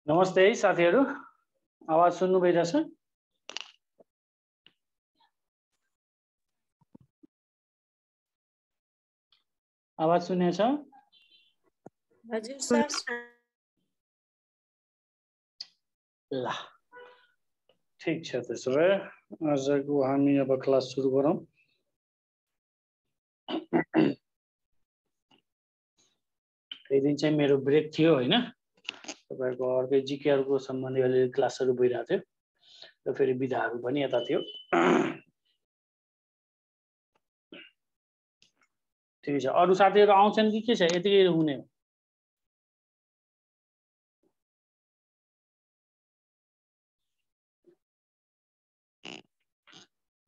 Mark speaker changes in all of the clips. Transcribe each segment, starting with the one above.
Speaker 1: नमस्ते साथीहरु, आवाज सुन्नु भइरहेछ? आवाज सुनेछ?
Speaker 2: हजुर सर।
Speaker 1: ल ठीक छ, त्यसो भए आजको हामी अब क्लास सुरु गरौँ। यही दिन चाहिँ मेरो ब्रेक थियो हैन, तपाईहरुको अर्कै जीकेआरको सम्बन्धी अलि क्लासहरु भइरहेको थियो र फेरि विधाहरु पनि यता थियो। ठीक छ, अरु साथीहरु आउँछन् कि के छ? यतिकै हुने हो?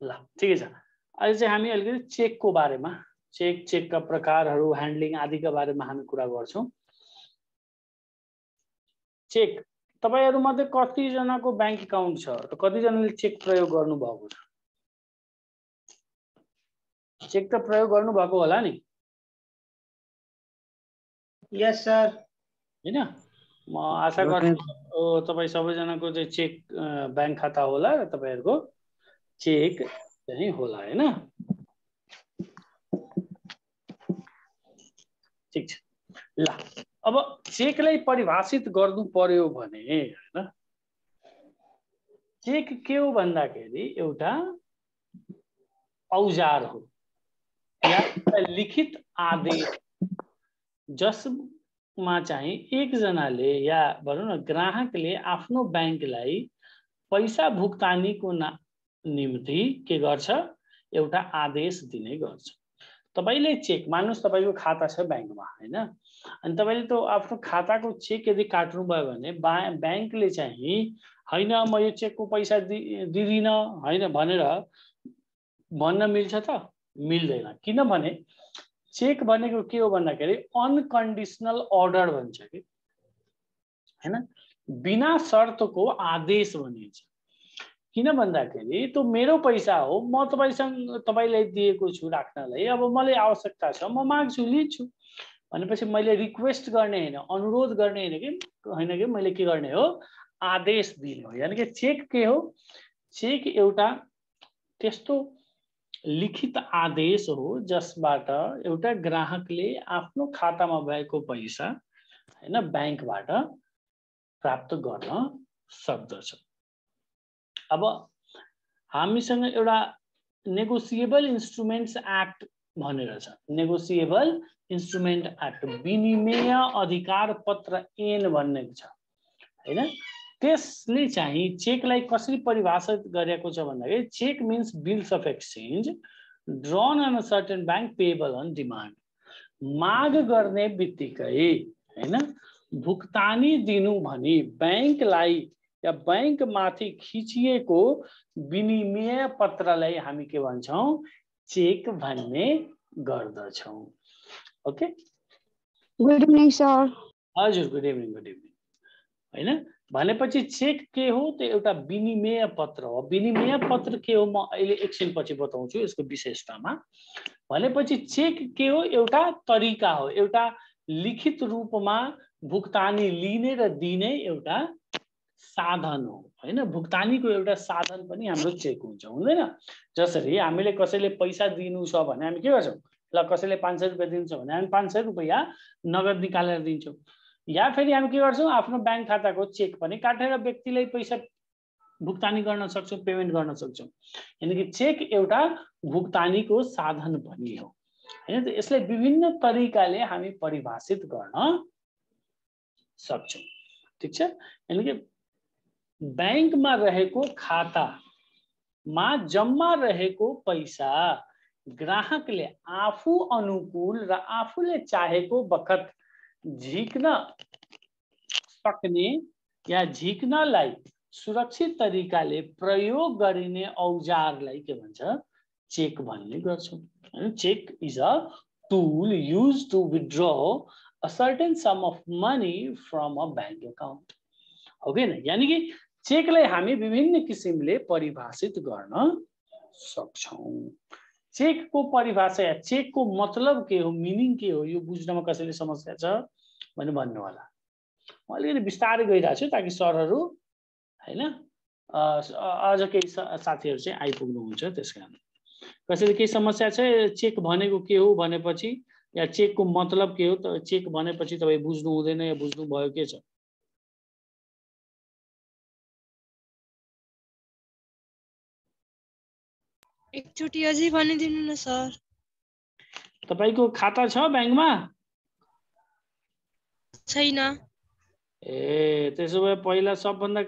Speaker 1: ल ठीक छ। अहिले चाहिँ हामी अलिकति चेकको बारेमा, चेकका प्रकारहरु, ह्यान्डलिङ आदिका बारेमा हामी कुरा गर्छौं। चेक तपाईहरु मध्ये कति जनाको बैंक अकाउन्ट छ र कति जनाले चेक प्रयोग गर्नु भएको छ? चेक त प्रयोग गर्नु भएको होला नि?
Speaker 2: यस सर।
Speaker 1: हैन, म आशा गर्छु तपाई सबैजनाको चाहिँ चेक बैंक खाता होला र तपाईहरुको चेक चाहिँ होला हैन? ठीक छ। ल अब चेकलाई परिभाषित गर्नु पर्यो भने हैन, चेक के हो भन्दाखेरि एउटा औजार हो या लिखित आदेश जसमा चाहिँ एकजनाले या भनौं न ग्राहकले आफ्नो बैंकलाई पैसा भुक्तानीको निम्ति के गर्छ? एउटा आदेश दिने गर्छ। तपाईले चेक मान्नुस् तपाईको खाता छ बैंकमा हैन, अनि तपाईले त आफ्नो खाताको चेक यदि काट्नु भयो भने बैंकले चाहिँ हैन म यो चेकको पैसा दिदिन हैन भनेर भन्न मिल्छ त? मिल्दैन। किनभने चेक भनेको के हो भन्दाखेरि अनकन्डिसनल अर्डर भन्छ के हैन, बिना शर्तको आदेश भनिन्छ। किन भन्दाखेरि त्यो मेरो पैसा हो, म तपाईलाई दिएको छु राख्नलाई, अब मलाई आवश्यकता छ म माग्छु लिन्छु भनेपछि मैले रिक्वेस्ट गर्ने हैन, अनुरोध गर्ने हैन कि मैले के गर्ने हो? आदेश दिने हो। यानी कि चेक के हो? चेक एउटा त्यस्तो लिखित आदेश हो जसबाट एउटा ग्राहकले आफ्नो खातामा भएको पैसा हैन बैंकबाट प्राप्त गर्न सक्दछ। अब हामीसँग एउटा नेगोसिएबल इन्स्ट्रुमेन्ट्स एक्ट भनेर छ। नेगोसिएबल इन्स्ट्रुमेन्ट एक्ट, विनिमय अधिकार पत्र ऐन भन्ने छ हैन। त्यसले चाहिँ चेकलाई कसरी परिभाषित गरेको छ भन्दाखेरि cheque means bills of exchange drawn on a certain bank payable on demand. माग गर्ने बित्तिकै हैन भुक्तानी दिनु भनी बैंकलाई या बैंक माथि खिचिएको विनिमय पत्रलाई हामी के भन्छौं? चेक भन्ने गर्दछौं। Okay,
Speaker 3: good evening sir.
Speaker 1: हजुर, गुड इभिनिङ, गुड इभिनिङ हैन। भनेपछि चेक के हो? त्यो एउटा विनिमय पत्र हो। विनिमय पत्र के हो म अहिले एकछिन पछि बताउँछु यसको विशेषतामा। भनेपछि चेक के हो? एउटा तरिका हो, एउटा लिखित रूपमा भुक्तानी लिने र दिने एउटा साधन हो हैन। भुक्तानीको एउटा साधन पनि हाम्रो चेक हुन्छ, हुँदैन? जसरी हामीले कसैले पैसा दिनु छ भने हामी के गर्छौं? ल कसैले 500 रुपैयाँ दिन्छ भने हामी 500 रुपैयाँ नगद निकालेर दिन्छौं, या फेरि हामी के गर्छौं? आफ्नो बैंक खाताको चेक पनि काटेर व्यक्तिलाई पैसा भुक्तानी गर्न सक्छौं, पेमेन्ट गर्न सक्छौं। यानी कि चेक एउटा भुक्तानीको साधन पनि हो हैन। यसलाई विभिन्न तरिकाले हामी परिभाषित गर्न सक्छौं। ठीक छ? यानी कि बैंकमा रहेको खातामा जम्मा रहेको पैसा ग्राहकले आफू अनुकूल र आफूले चाहेको बखत झिक्न सक्ने या झिक्नलाई सुरक्षित तरिकाले प्रयोग गरिने औजारलाई के भन्छ? चेक भन्ने गर्छौं। Cheque is a tool used to withdraw a certain sum of money from a bank account. हो कि न? यानी कि चेकलाई हामी विभिन्न किसिमले परिभाषित गर्न सक्छौं। चेकको परिभाषा या चेकको मतलब के हो, मिनिङ के हो, यो बुझ्नमा कसैले समस्या छ भने भन्नु होला। म अलिकति बिस्तारै गइरहेको छु ताकि सरहरू हैन अझ केही साथीहरू चाहिँ आइपुग्नुहुन्छ। त्यसकारण कसैले केही समस्या छ चेक भनेको के हो भनेपछि या चेकको मतलब के हो त चेक भनेपछि तपाई बुझ्नु हुँदैन या बुझ्नु भयो के छ?
Speaker 2: एकचोटि अझै भनिदिनु न सर।
Speaker 1: तपाईको खाता छ बैंकमा?
Speaker 2: छैन।
Speaker 1: ए त्यसो भए पहिला सबभन्दा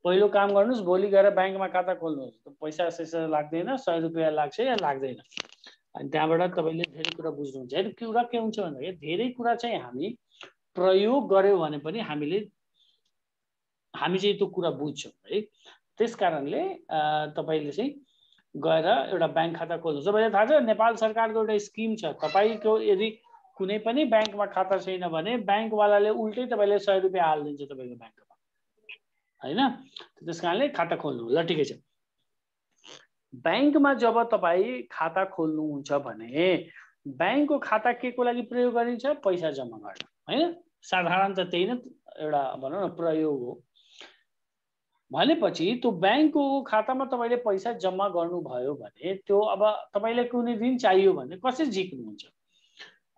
Speaker 1: पहिलो काम गर्नुस्, भोलि गएर बैंकमा खाता खोल्नुस्। पैसा सैसा लाग्दैन, 100 रुपैयाँ लाग्छ या लाग्दैन। अनि त्यहाँबाट तपाईले धेरै कुरा बुझ्नुहुन्छ। हेर्नु कुरा के हुन्छ भन्दाखेरि धेरै कुरा चाहिँ हामी प्रयोग गर्यो भने पनि हामी चाहिँ त्यो कुरा बुझ्छौँ है। त्यसकारणले तपाईले चाहिँ गएर एउटा बैंक खाता खोल्नुस्। तपाईलाई थाहा छ नेपाल सरकारको एउटा स्किम छ, तपाईको यदि कुनै पनि बैंकमा खाता छैन भने बैंकवालाले उल्टै तपाईलाई 100 रुपैयाँ हाल्दिन्छ तपाईको बैंकमा हैन। त्यसकारणले खाता खोल्नु ल ठिकै छ। बैंकमा जब तपाई खाता खोल्नुहुन्छ भने बैंकको खाता के को लागि प्रयोग गरिन्छ? पैसा जम्मा गर्न हैन। साधारणतः त्यही नै एउटा भनौँ न प्रयोग हो। भनेपछि त्यो बैंकको खातामा तपाईले पैसा जम्मा गर्नुभयो भने त्यो अब तपाईलाई कुनै दिन चाहियो भने कसरी झिक्नुहुन्छ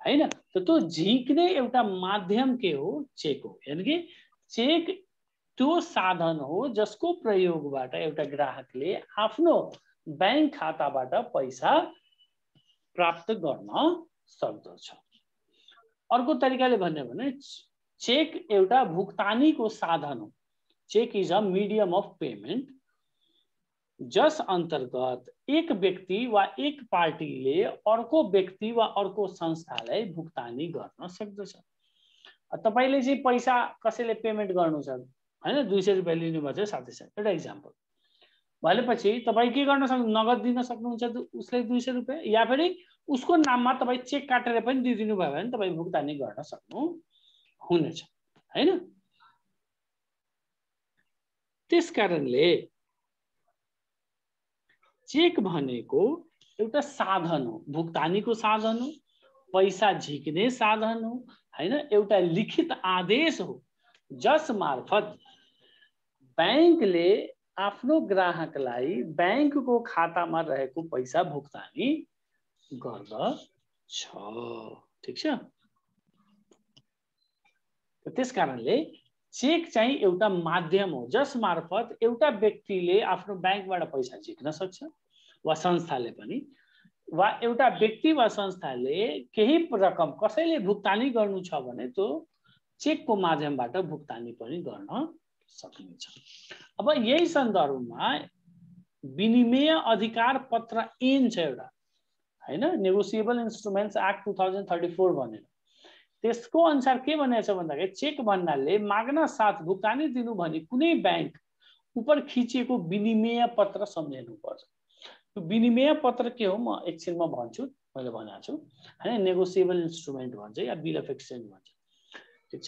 Speaker 1: हैन। त्यो झिक्ने एउटा माध्यम के हो? चेक हो। यानी कि चेक त्यो साधन हो जसको प्रयोगबाट एउटा ग्राहकले आफ्नो बैंक खाताबाट पैसा प्राप्त गर्न सक्दछ। अर्को तरिकाले भन्ने भने चेक एउटा भुक्तानीको साधन हो। Cheque is a medium of payment जस अंतर्गत एक व्यक्ति वा एक पार्टीले अर्को व्यक्ति वा अर्को संस्थालाई भुक्तानी गर्न सक्दछ। तपाईले चाहिँ पैसा कसैले पेमेन्ट गर्नु छ हैन, 200 रुपैयाँ लिनुभयो साथै साथ एउटा इक्जाम्पल भनेपछि तपाई के गर्न सक्नु? नगद दिन सक्नुहुन्छ उसले 200 रुपैयाँ, या फेरि उसको नाममा तपाई चेक काटेर पनि दिदिनु भयो भने तपाई भुक्तानी गर्न सक्नु हुनेछ हैन। त्यसकारणले चेक भनेको एउटा साधन हो, भुक्तानीको साधन हो, पैसा झिक्ने साधन हो हैन। एउटा लिखित आदेश हो जस मार्फत बैंकले आफ्नो ग्राहकलाई बैंकको खातामा रहेको पैसा भुक्तानी गर्दछ। ठीक छ। त्यसकारणले चेक चाहिँ एउटा माध्यम हो जस मार्फत एउटा व्यक्तिले आफ्नो बैंकबाट पैसा झिक्न सक्छ वा संस्थाले पनि, वा एउटा व्यक्ति वा संस्थाले केही रकम कसैले भुक्तानी गर्नु छ भने त्यो चेकको माध्यमबाट भुक्तानी पनि गर्न सकिन्छ। अब यही सन्दर्भमा विनिमय अधिकार पत्र ऐन छ एउटा हैन, नेगोसिएबल इन्स्ट्रुमेन्ट्स एक्ट 2034 भनेर। त्यसको अनुसार के भनेको छ भन्दाखेरि चेक भन्नाले माग्न साथ भुक्तानी दिनु भने कुनै बैंक उपर खिचिएको विनिमय पत्र सम्झिनु पर्छ। त्यो विनिमय पत्र के हो म एकछिनमा भन्छु, मैले भनेको छु हैन। नेगोसिएबल इन्स्ट्रुमेन्ट भन्छ या बिल अफ एक्सचेन्ज भन्छ। ठीक छ।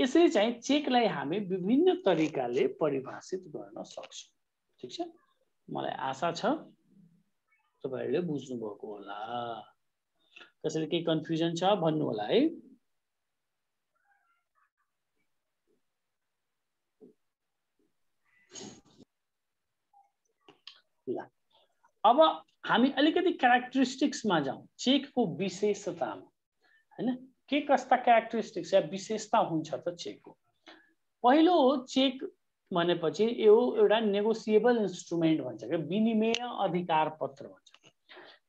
Speaker 1: यसरी चाहिँ चेकलाई हामी विभिन्न तरिकाले परिभाषित गर्न सक्छौँ। ठीक छ। मलाई आशा छ तपाईहरुले बुझ्नु भएको होला। कसैले केही कन्फ्युजन छ भन्नु होला है। अब हामी अलिकति क्यारेक्टरिस्टिक्समा जाउँ, चेकको विशेषतामा हैन। के कस्ता क्यारेक्टरिस्टिक्स या विशेषता हुन्छ त चेकको? पहिलो चेक भनेपछि यो एउटा नेगोसिएबल इन्स्ट्रुमेन्ट भन्छ के, विनिमय अधिकार पत्र भन्छ।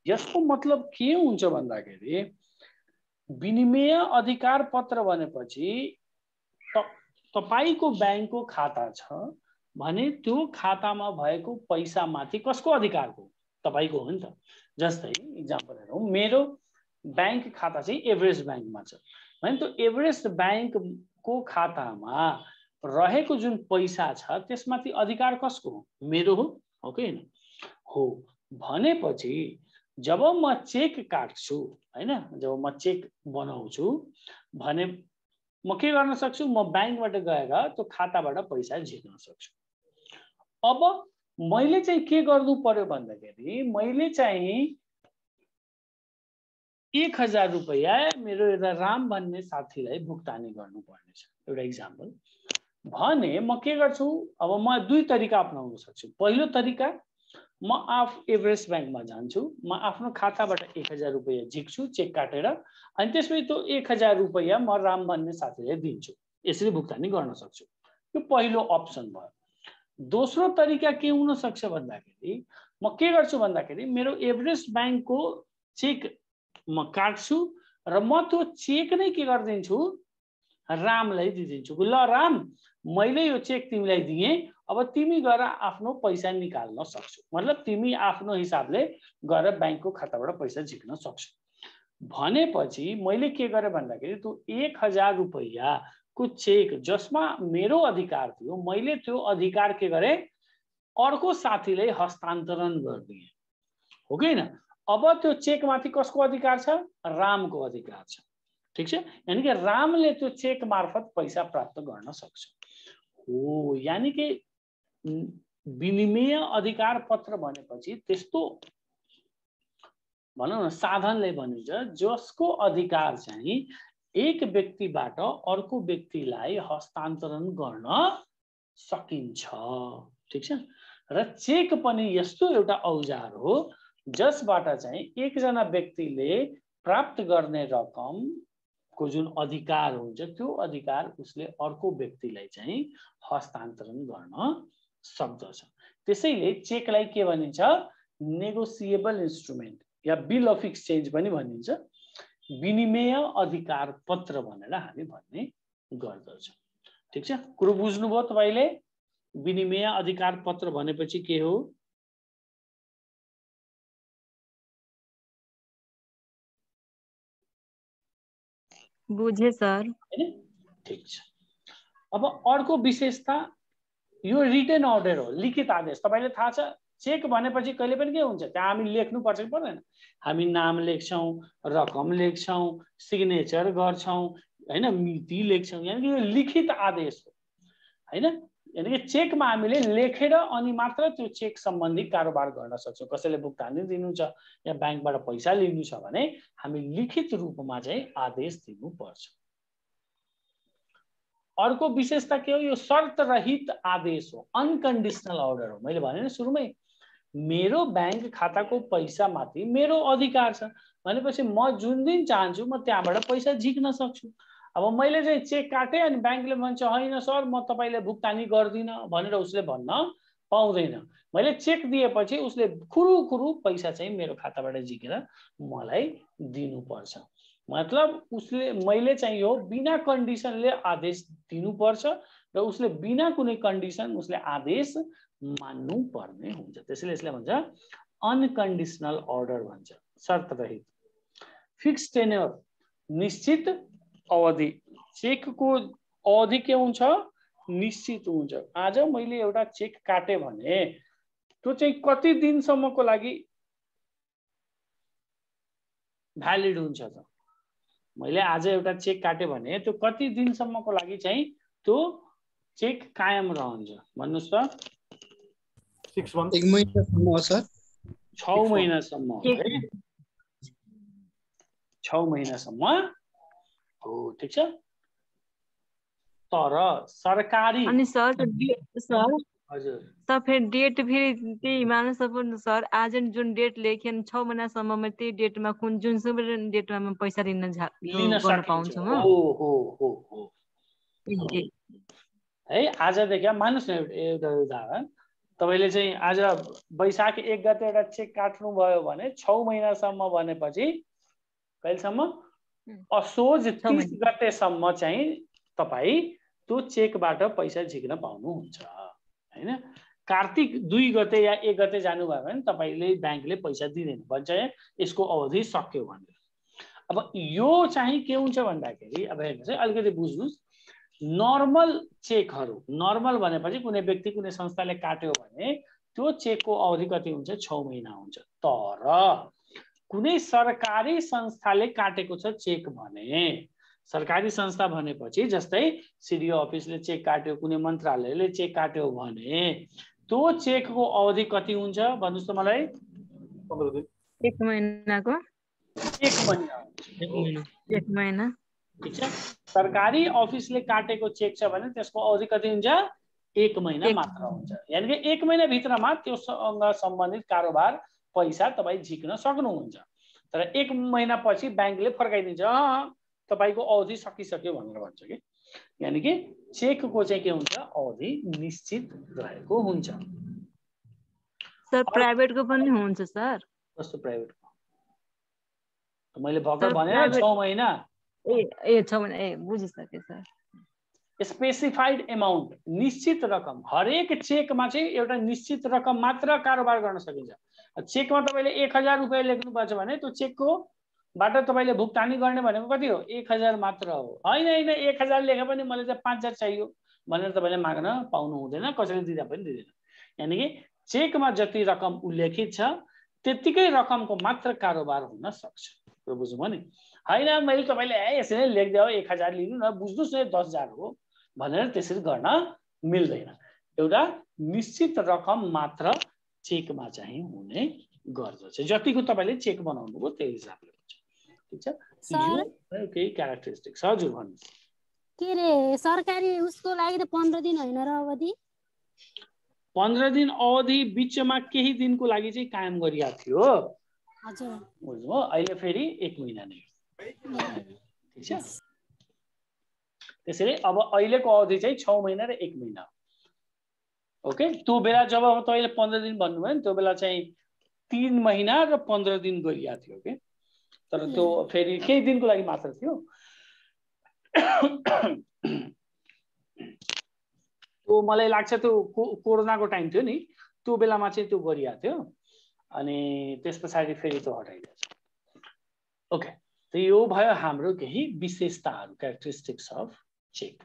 Speaker 1: यसको मतलब के हुन्छ भन्दाखेरि विनिमय अधिकार पत्र भनेपछि तपाईको बैंकको खाता छ भने त्यो खातामा भएको पैसा माथि कसको अधिकारको? तपाईको हो नि त। जस्तै इक्जाम्पल हेरौँ, मेरो बैंक खाता चाहिँ एभरेस्ट बैंकमा छ भने त्यो एभरेस्ट बैंकको खातामा रहेको जुन पैसा छ त्यसमाथि अधिकार कसको हो? मेरो हो कि हैन? हो। भनेपछि जब म चेक काट्छु हैन, जब म चेक बनाउँछु भने म के गर्न सक्छु? म बैंकबाट गएर त्यो खाताबाट पैसा झिक्न सक्छु। अब मैले चाहिँ के गर्नु पर्यो भन्दाखेरि मैले चाहिँ 1000 रुपैयाँ मेरो एउटा राम भन्ने साथीलाई भुक्तानी गर्नुपर्ने छ, एउटा इक्जाम्पल भने म के गर्छु? अब म दुई तरिका अपनाउन सक्छु। पहिलो तरिका, म एभरेस्ट ब्याङ्कमा जान्छु, म आफ्नो खाताबाट 1000 रुपैयाँ झिक्छु चेक काटेर, अनि त्यसपछि त्यो 1000 रुपैयाँ म राम भन्ने साथीलाई दिन्छु। यसरी भुक्तानी गर्न सक्छु। यो पहिलो अप्सन भयो। दोस्रो तरिका के हुन सक्छ भन्दाखेरि म के गर्छु भन्दाखेरि मेरो एभरेस्ट ब्याङ्कको चेक म काट्छु र म त्यो चेक नै के गरिदिन्छु? रामलाई दिइदिन्छु। ल राम, मैले यो चेक तिमीलाई दिएँ, अब तिमी गएर आफ्नो पैसा निकाल्न सक्छौ। मतलब तिमी आफ्नो हिसाबले गएर ब्याङ्कको खाताबाट पैसा झिक्न सक्छौ। भनेपछि मैले के गरेँ भन्दाखेरि त्यो 1000 रुपैयाँको चेक जसमा मेरो अधिकार थियो, मैले त्यो अधिकार के गरेँ? अर्को साथीलाई हस्तान्तरण गरिदिएँ, हो कि हैन? अब त्यो चेकमाथि कसको अधिकार छ? रामको अधिकार छ। ठीक छ? यानी कि रामले त्यो चेक मार्फत पैसा प्राप्त गर्न सक्छ। हो, यानी कि विनिमय अधिकार पत्र भनेपछि त्यस्तो भनौँ न साधनले भनिन्छ जसको अधिकार चाहिँ एक व्यक्तिबाट अर्को व्यक्तिलाई हस्तान्तरण गर्न सकिन्छ। ठीक छ? र चेक पनि यस्तो एउटा औजार हो जसबाट चाहिँ एकजना व्यक्तिले प्राप्त गर्ने रकमको जुन अधिकार हुन्छ त्यो अधिकार उसले अर्को व्यक्तिलाई चाहिँ हस्तान्तरण गर्न सक्दछ। त्यसैले चेकलाई के भनिन्छ? Negotiable instrument yeah bill of exchange पनि भनिन्छ। विनिमय अधिकार पत्र भनेर हामी भन्ने गर्दछौँ। ठीक छ? कुरो बुझ्नुभयो तपाईले? विनिमय अधिकार पत्र भनेपछि के हो?
Speaker 4: बुझे सर।
Speaker 1: ठीक छ। अब अर्को विशेषता यो रिटन अर्डर हो, लिखित आदेश। तपाईले थाहा छ चेक भनेपछि कहिले पनि के हुन्छ? त्यहाँ हामी लेख्नु पर्छ कि पर्दैन? हामी नाम लेख्छौँ, रकम लेख्छौँ, सिग्नेचर गर्छौँ, हैन, मिति लेख्छौँ। यानी कि यो लिखित आदेश हो, हैन? यानी कि चेकमा हामीले लेखेर अनि मात्र त्यो चेक सम्बन्धी कारोबार गर्न सक्छौँ। कसैले भुक्तानी दिनु छ या ब्याङ्कबाट पैसा लिनु छ भने हामी लिखित रूपमा चाहिँ आदेश दिनुपर्छ। अर्को विशेषता के हो? यो शर्त रहित आदेश हो, अनकन्डिसनल अर्डर हो। मैले भने नि सुरुमै, मेरो ब्याङ्क खाताको पैसा माथि मेरो अधिकार छ भनेपछि म जुन दिन चाहन्छु म त्यहाँबाट पैसा झिक्न सक्छु। अब मैले चाहिँ चेक काटेँ अनि ब्याङ्कले भन्छ हैन सर म तपाईले भुक्तानी गर्दिन भनेर उसले भन्न पाउँदैन। मैले चेक दिएपछि उसले खुरु पैसा चाहिँ मेरो खाताबाट झिकेर मलाई दिनुपर्छ। मतलब उसले मैले चाहिँ यो बिना कन्डिसनले आदेश दिनुपर्छ र उसले बिना कुनै कन्डिसन उसले आदेश मान्नु पर्ने हुन्छ। त्यसैले यसले भन्छ अनकन्डिसनल अर्डर भन्छ, शर्त रहित। फिक्स टेन्योर, निश्चित अवधि। चेकको अवधि के हुन्छ? निश्चित हुन्छ। आज मैले एउटा चेक काटे भने त्यो चाहिँ कति दिनसम्मको लागि भ्यालिड हुन्छ त? मैले आज एउटा चेक काटे भने त्यो कति दिनसम्मको लागि चाहिँ त्यो चेक कायम रहन्छ? भन्नुस् त।
Speaker 5: 6 months,
Speaker 6: 1 महिनासम्म हो सर।
Speaker 1: 6 महिनासम्म है, 6 महिनासम्म हो। ठीक छ? तर सरकारी
Speaker 4: अनि सर सर
Speaker 1: हजुर
Speaker 4: त फिर डेट फिर त्यही मान्नु सक्नु सर, आज जुन डेट लेखेन 6 महिनासम्म में त्यही डेटमा कुन जुनसुकै डेटमा म पैसा लिन गर्न पाउँछु म?
Speaker 1: हो है। आजदेखि मान्नुस् न एउटा उदाहरण, तपाईले चाहिँ आज वैशाख 1 गते एउटा चेक काट्नु भयो भने 6 महिनासम्म भनेपछि कहिलेसम्म? असोज 30 गतेसम्म चाहिँ तपाई त्यो चेकबाट पैसा झिक्न पाउनुहुन्छ, हैन? कार्तिक 2 गते या 1 गते जानुभयो भने तपाईले ब्याङ्कले पैसा दिँदैन, भन्छ यसको अवधि सक्यो भनेर। अब यो चाहिँ के हुन्छ भन्दाखेरि, अब हेर्नुहोस् है, अलिकति बुझ्नुस्। नर्मल चेकहरू, नर्मल भनेपछि कुनै व्यक्ति कुनै संस्थाले काट्यो भने त्यो चेकको अवधि कति हुन्छ? 6 महिना हुन्छ। तर कुनै सरकारी संस्थाले काटेको छ चेक भने, सरकारी संस्था भनेपछि जस्तै सिडिओ अफिसले चेक काट्यो, कुनै मन्त्रालयले चेक काट्यो भने त्यो चेकको अवधि कति हुन्छ भन्नुस् त मलाई?
Speaker 5: 15 दिन।
Speaker 4: 1 महिनाको
Speaker 1: 1 महिना
Speaker 4: एक महिना
Speaker 1: ठीक छ। सरकारी अफिसले काटेको चेक छ भने त्यसको अवधि कति हुन्छ 1 महिना मात्र हुन्छ। यानी कि 1 महिना भित्रमा त्योसँग सम्बन्धित कारोबार पैसा तपाई झिक्न सक्नुहुन्छ। तर 1 महिना पछि बैंकले फर्काइदिन्छ तपाईको अवधि सकिसक्यो भनेर भन्छ के। यानी कि चेकको चाहिँ के हुन्छ अवधि निश्चित रहेको हुन्छ।
Speaker 4: सर प्राइभेटको पनि हुन्छ सर।
Speaker 1: कस्तो प्राइभेटको मैले भर्खर भने 6 महिना
Speaker 4: ए 6 महिना ए बुझिसके सर।
Speaker 1: स्पेसिफाइड अमाउन्ट निश्चित रकम हरेक चेकमा चाहिँ एउटा निश्चित रकम मात्र कारोबार गर्न सकिन्छ। चेकमा तपाईले 1000 रुपैयाँ लेख्नु पर्छ भने त्यो चेकको बाट तपाईले भुक्तानी गर्ने भनेको कति हो 1000 मात्र हो। हैन 1000 लेखे पनि मलाई चाहिँ 5000 चाहियो भनेर तपाईले माग्न पाउनु हुँदैन, कसैले दिँदा पनि दिँदैन। यानी कि चेकमा जति रकम उल्लेखित छ त्यतिकै रकमको मात्र कारोबार हुन सक्छ। यो बुझ्नु नि। हैन मैले तपाईले यसरी लेख्दियो 1000 लिनु न बुझ्नुस् न 10000 हो भनेर त्यसरी गर्न मिल्दैन। एउटा निश्चित रकम मात्र चेकमा चाहिँ हुने गर्दछ। जतिको तपाईले चेक बनाउनुभयो त्यही हिसाबले हुन्छ। ठीक छ।
Speaker 6: सर
Speaker 1: यो केही क्यारेक्टरिस्टिक्स हजुर भन्नुस्।
Speaker 6: के रे सरकारी उसको लागि त 15 दिन हैन र अवधि?
Speaker 1: 15 दिन अवधि बीचमा केही दिनको लागि चाहिँ कायम गरिएको थियो।
Speaker 6: हजुर
Speaker 1: बुझ्नु अहिले फेरि 1 महिना नै ठीक छ। त्यसैले अब अहिलेको अवधि चाहिँ 6 महिना र 1 महिना। ओके त्यो बेला जब तपाईले 15 दिन भन्नुभयो नि त्यो बेला चाहिँ 3 महिना र 15 दिन गरिएको थियो के। तर त्यो फेरि केही दिनको लागि मात्र थियो। त्यो मलाई लाग्छ त्यो कोरोनाको टाइम थियो नि त्यो बेलामा चाहिँ त्यो गरिएको थियो अनि त्यसपछि फेरि त्यो हटाइदिएछ। ओके त यो भयो हाम्रो केही विशेषताहरू क्यारेक्टरिस्टिक्स अफ चेक।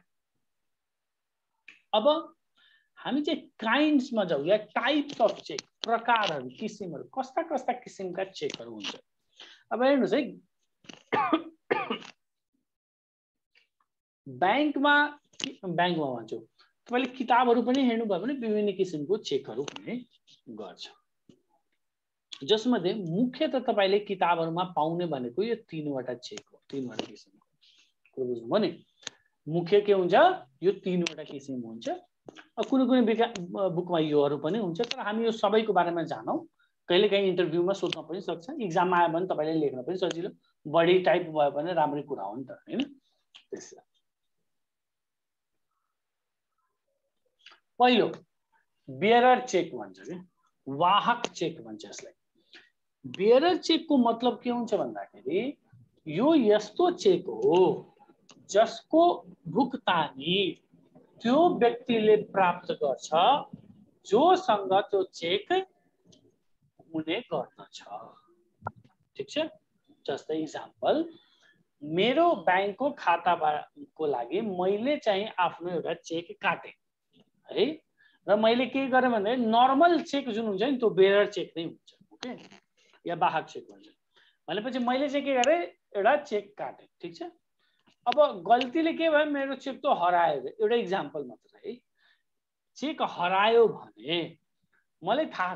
Speaker 1: अब हामी चाहिँ काइन्ड्समा जाऊ या टाइप्स अफ चेक प्रकारहरू किसिमहरू कस्ता कस्ता किसिमका चेकहरू हुन्छ। अब हेर्नुस् है ब्याङ्कमा भन्छु तपाईले किताबहरू पनि हेर्नुभयो भने विभिन्न किसिमको चेकहरू हुने गर्छ। जसमध्ये मुख्यतः तपाईले किताबहरूमा पाउने भनेको यो 3वटा चेक हो। 3वटा किसिमको बुझ्नुभयो नि। मुख्य के हुन्छ यो 3वटा किसिम हुन्छ। कुनै कुनै बुकमा योहरू पनि हुन्छ तर हामी यो सबैको बारेमा जानौँ। कहिलेकाहीँ इन्टरभ्यूमा सोध्न पनि सक्छ, इक्जाममा आयो भने तपाईले लेख्न पनि सजिलो, बढी टाइप भयो भने राम्रै कुरा हो नि त हैन। त्यसलाई पहिलो बेयरर चेक भन्छ के, वाहक चेक भन्छ यसलाई। बेयरर चेकको मतलब के हुन्छ भन्दाखेरि यो यस्तो चेक हो जसको भुक्तानी त्यो व्यक्तिले प्राप्त गर्छ जोसँग त्यो चेक हुने गर्दछ। ठीक छ। जस्तै इक्जाम्पल मेरो ब्याङ्कको खाताको लागि मैले चाहिँ आफ्नो एउटा चेक काटे है र मैले के गरेँ भने नर्मल चेक जुन हुन्छ नि त्यो बेयरर चेक नै हुन्छ। ओके या वाहक चेक भन्छ। भनेपछि मैले चाहिँ के गरेँ एउटा चेक काटेँ। ठीक छ। अब गल्तीले के भयो मेरो चेक त हरायो। एउटा इक्जाम्पल मात्र है। चेक हरायो भने मलाई थाहा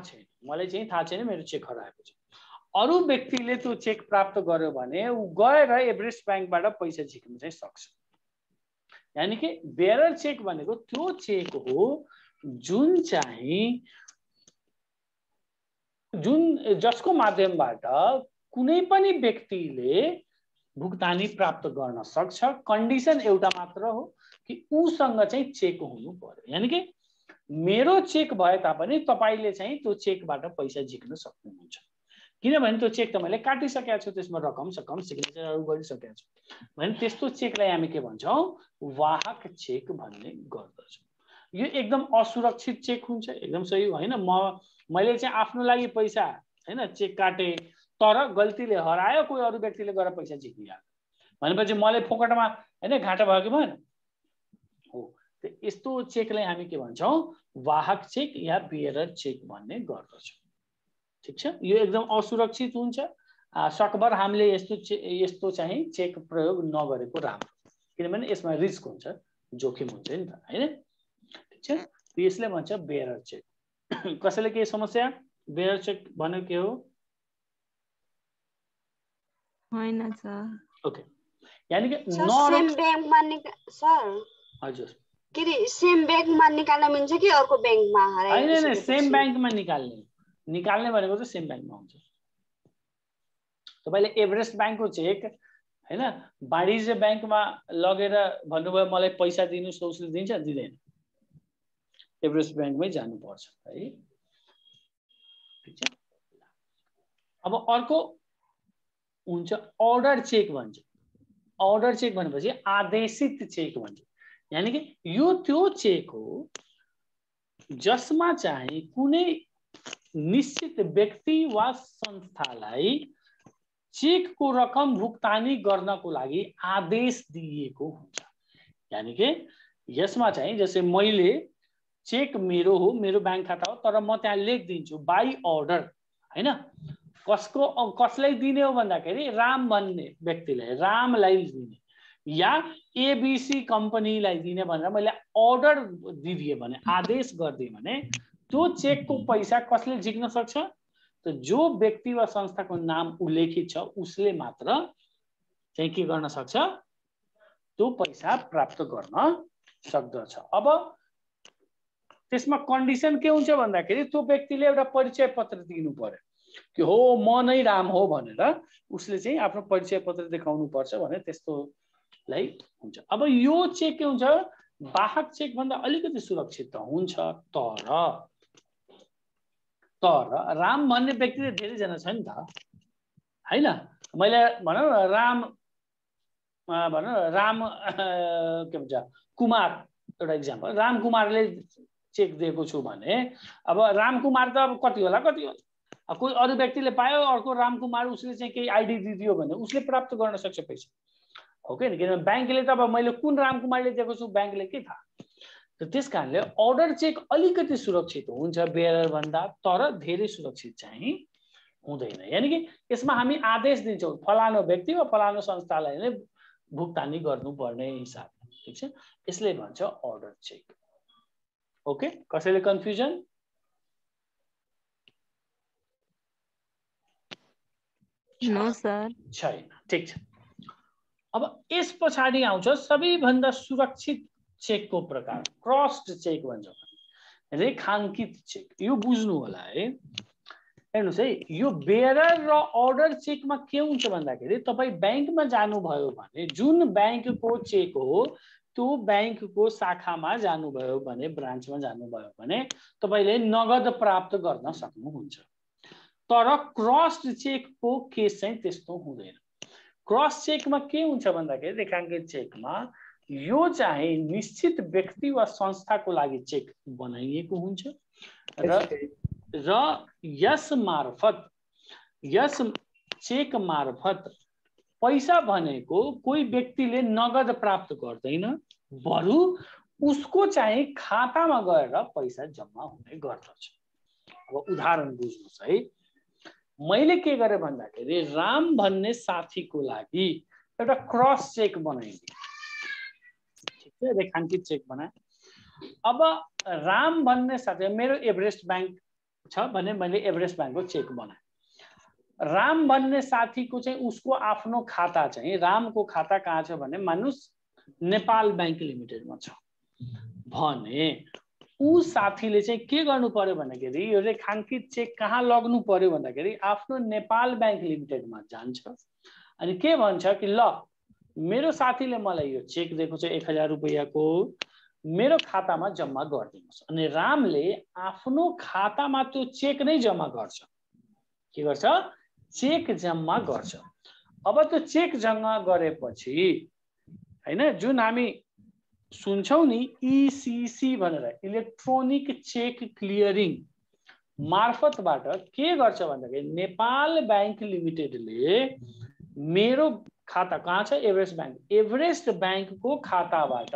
Speaker 1: छैन मेरो चेक हराएको छ। अरू व्यक्तिले त्यो चेक प्राप्त गर्यो भने उ गएर एभरेस्ट ब्याङ्कबाट पैसा झिक्न चाहिँ सक्छ। यानी कि बेयरर चेक भनेको त्यो चेक हो जसको माध्यमबाट कुनै पनि व्यक्तिले भुक्तानी प्राप्त गर्न सक्छ। कन्डिसन एउटा मात्र हो कि उसँग चाहिँ चेक हुनु पर्यो। यानी कि मेरो चेक भए तापनि तपाईले चाहिँ त्यो चेकबाट पैसा झिक्न सक्नुहुन्छ। किनभने त्यो चेक त मैले काटिसकेको छु, त्यसमा रकम सकम सिग्नेचरहरू गरिसकेको छु भने त्यस्तो चेकलाई हामी के भन्छौँ वाहक चेक भन्ने गर्दछौँ। यो एकदम असुरक्षित चेक हुन्छ। एकदम सही होइन। मैले चाहिँ आफ्नो लागि पैसा हैन चेक काटे तर गल्तीले हरायो, कोही अरू व्यक्तिले गएर पैसा झिकिहाल्यो भनेपछि मलाई फोकटमा हैन घाटा भयो कि भएन हो। यस्तो चेकलाई हामी के भन्छौँ वाहक चेक या बेयरर चेक भन्ने गर्दछौँ। ठीक छ। यो एकदम असुरक्षित हुन्छ। सकभर हामीले यस्तो चाहिँ चेक प्रयोग नगरेको राम्रो, किनभने यसमा रिस्क हुन्छ, जोखिम हुन्छ नि त हैन। ठीक छ। यसले भन्छ बेयरर चेक। कसैले केही समस्या? बेयरर चेक भनेको के हो?
Speaker 4: होइन सर।
Speaker 1: ओके, यानी कि
Speaker 3: सर सेम बैंकमा सर
Speaker 1: हजुर
Speaker 3: के रे सेम बैंकमा निकाल्न मिल्छ कि अर्को बैंकमा
Speaker 1: होइन, सेम बैंकमा निकाल्ने भनेको चाहिँ सेम बैंकमा हुन्छ। तपाईले एभरेस्ट बैंकको चेक हैन वाणिज्य बैंकमा लगेर भन्नुभयो मलाई पैसा दिनुस्, उसले दिन्छ दिँदैन, एभरेस्ट बैंकमै जानुपर्छ है। ठीक छ। अब अर्को हुन्छ अर्डर चेक भन्छ। अर्डर चेक भनेपछि आदेशित चेक भन्छ। यानी कि यो त्यो चेक हो जसमा चाहिँ कुनै निश्चित व्यक्ति वा संस्थालाई चेकको रकम भुक्तानी गर्नको लागि आदेश दिएको हुन्छ। यानी कि यसमा चाहिँ जस्तै मैले चेक मेरो हो, मेरो बैंक खाता हो, तर म त्यहाँ लेखिदिन्छु बाई अर्डर हैन। कसलाई दिने हो भन्दाखेरि राम भन्ने व्यक्तिलाई, रामलाई दिने या एबीसी कम्पनीलाई दिने भनेर मैले अर्डर दिदिए भने, आदेश गरिदिए भने त्यो चेकको पैसा कसले झिक्न सक्छ? त जो व्यक्ति वा संस्थाको नाम उल्लेखित छ उसले मात्र चाहिँ के गर्न सक्छ? त्यो पैसा प्राप्त गर्न सक्दछ। अब त्यसमा कन्डिसन के हुन्छ भन्दाखेरि त्यो व्यक्तिले एउटा परिचय पत्र दिनु पर्यो कि हो म नै राम हो भनेर उसले चाहिँ आफ्नो परिचय पत्र देखाउनु पर्छ भने त्यस्तोलाई हुन्छ। अब यो चेक के हुन्छ? वाहक चेक भन्दा अलिकति सुरक्षित त हुन्छ, तर राम भन्ने व्यक्ति त धेरैजना छ नि त हैन। मैले भनौँ राम के भन्छ कुमार एउटा इक्जाम्पल, राम कुमारले चेक दिएको छु भने अब राम कुमार त अब कति होला कोही अरू व्यक्तिले पायो, अर्को राम कुमार उसले चाहिँ केही आइडी दिदियो भने उसले प्राप्त गर्न सक्छ पैसा, हो कि? किनभने ब्याङ्कले त अब मैले कुन राम कुमारले दिएको छु ब्याङ्कले के थाहा। त्यस कारणले अर्डर चेक अलिकति सुरक्षित हुन्छ बेयर भन्दा, तर धेरै सुरक्षित चाहिँ हुँदैन। यानी कि यसमा हामी आदेश दिन्छौँ फलानो व्यक्ति वा फलानो संस्थालाई नै भुक्तानी गर्नुपर्ने हिसाबले। ठीक छ, यसले भन्छ अर्डर चेक। ओके, कसैले कन्फ्युजन?
Speaker 4: नो सर
Speaker 1: छैन। ठीक छ। अब यस पछाडि आउँछ सबैभन्दा सुरक्षित चेकको प्रकार, क्रस्ड चेक भन्छौँ, रेखाङ्कित चेक। यो बुझ्नु होला है। हेर्नुहोस् है, यो बेयरर र अर्डर चेकमा के हुन्छ भन्दाखेरि तपाईँ ब्याङ्कमा जानुभयो भने जुन ब्याङ्कको चेक हो त्यो ब्याङ्कको शाखामा जानुभयो भने, ब्रान्चमा जानुभयो भने तपाईँले नगद प्राप्त गर्न सक्नुहुन्छ। तर क्रस्ड चेकको केस चाहिँ त्यस्तो हुँदैन। क्रस चेकमा के हुन्छ भन्दाखेरि रेखाङ्कित चेकमा यो चाहिँ निश्चित व्यक्ति वा संस्थाको लागि चेक बनाइएको हुन्छ र यस चेक मार्फत पैसा भनेको कोही व्यक्तिले नगद प्राप्त गर्दैन, बरु उसको चाहिँ खातामा गएर पैसा जम्मा हुने गर्दछ। अब उदाहरण बुझ्नुहोस् है, मैले के गरेँ भन्दाखेरि राम भन्ने साथीको लागि एउटा क्रस चेक बनाइदिएँ। ठीक है, रेखाङ्कित चेक बनाएँ। अब राम भन्ने साथी, मेरो एभरेस्ट बैंक छ भने मैले एभरेस्ट बैंकको चेक बनाएँ। राम भन्ने साथीको चाहिँ उसको आफ्नो खाता चाहिँ, रामको खाता कहाँ छ भने मान्नुस् नेपाल बैंक लिमिटेडमा छ भने ऊ साथीले चाहिँ के गर्नु पर्यो भन्दाखेरि यो रेखाङ्कित चेक कहाँ लग्नु पर्यो भन्दाखेरि आफ्नो नेपाल बैंक लिमिटेडमा जान्छ अनि के भन्छ कि ल मेरो साथीले मलाई यो चेक दिएको छ 1000 रुपैयाँको, मेरो खातामा जम्मा गरिदिनुहोस्। अनि रामले आफ्नो खातामा त्यो चेक नै जम्मा गर्छ। के गर्छ? चेक जम्मा गर्छ। अब त्यो चेक जम्मा गरेपछि हैन, जुन हामी सुन्छौं नि ईसीसी भनेर, इलेक्ट्रोनिक चेक क्लियरिङ मार्फतबाट के गर्छ भन्दाखेरि नेपाल बैंक लिमिटेडले मेरो खाता कहाँ छ? एभरेस्ट बैंक, एभरेस्ट बैंकको खाताबाट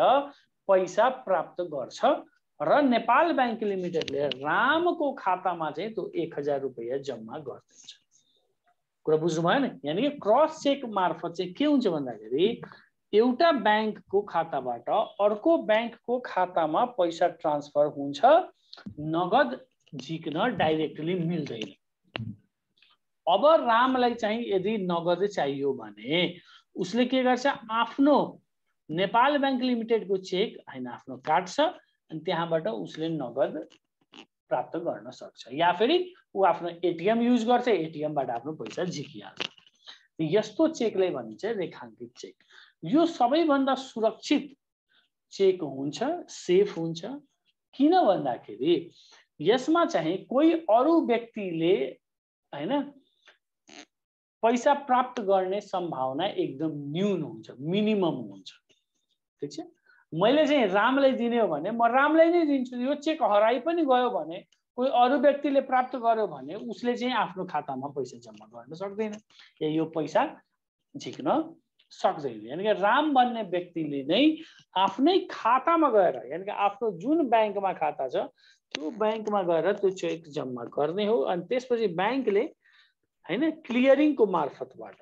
Speaker 1: पैसा प्राप्त गर्छ र नेपाल बैंक लिमिटेडले रामको खातामा चाहिँ त्यो 1000 रुपैयाँ जम्मा गर्दछ। कुरा बुझ्नु भयो नि? यानी कि क्रस चेक मार्फत चाहिँ के हुन्छ भन्दाखेरि एउटा बैंकको खाताबाट अर्को बैंकको खातामा पैसा ट्रान्सफर हुन्छ, नगद झिक्न डाइरेक्टली मिल्दैन। अब रामलाई चाहिँ यदि नगद चाहियो भने उसले के गर्छ, आफ्नो नेपाल बैंक लिमिटेडको चेक हैन आफ्नो काट्छ अनि त्यहाँबाट उसले नगद प्राप्त गर्न सक्छ, या फेरि ऊ आफ्नो एटीएम युज गर्छ, एटीएमबाट आफ्नो पैसा झिकिहाल्छ। यस्तो चेकलाई भनिन्छ रेखाङ्कित चेक। यो सबैभन्दा सुरक्षित चेक हुन्छ, सेफ हुन्छ। किन भन्दाखेरि यसमा चाहिँ कोही अरू व्यक्तिले हैन पैसा प्राप्त गर्ने सम्भावना एकदम न्यून हुन्छ, मिनिमम हुन्छ। ठीक छ, मैले चाहिँ रामलाई दिने हो भने म रामलाई नै दिन्छु। यो चेक हराइ पनि गयो भने कोही अरू व्यक्तिले प्राप्त गर्यो भने उसले चाहिँ आफ्नो खातामा पैसा जम्मा गर्न सक्दैन या यो पैसा झिक्न सक्दैन। यानी कि राम भन्ने व्यक्तिले नै आफ्नै खातामा गएर, यानी कि आफ्नो जुन बैंकमा खाता छ त्यो बैंकमा गएर त्यो चेक जम्मा गर्ने हो अनि त्यसपछि बैंकले हैन क्लियरिङको मार्फतबाट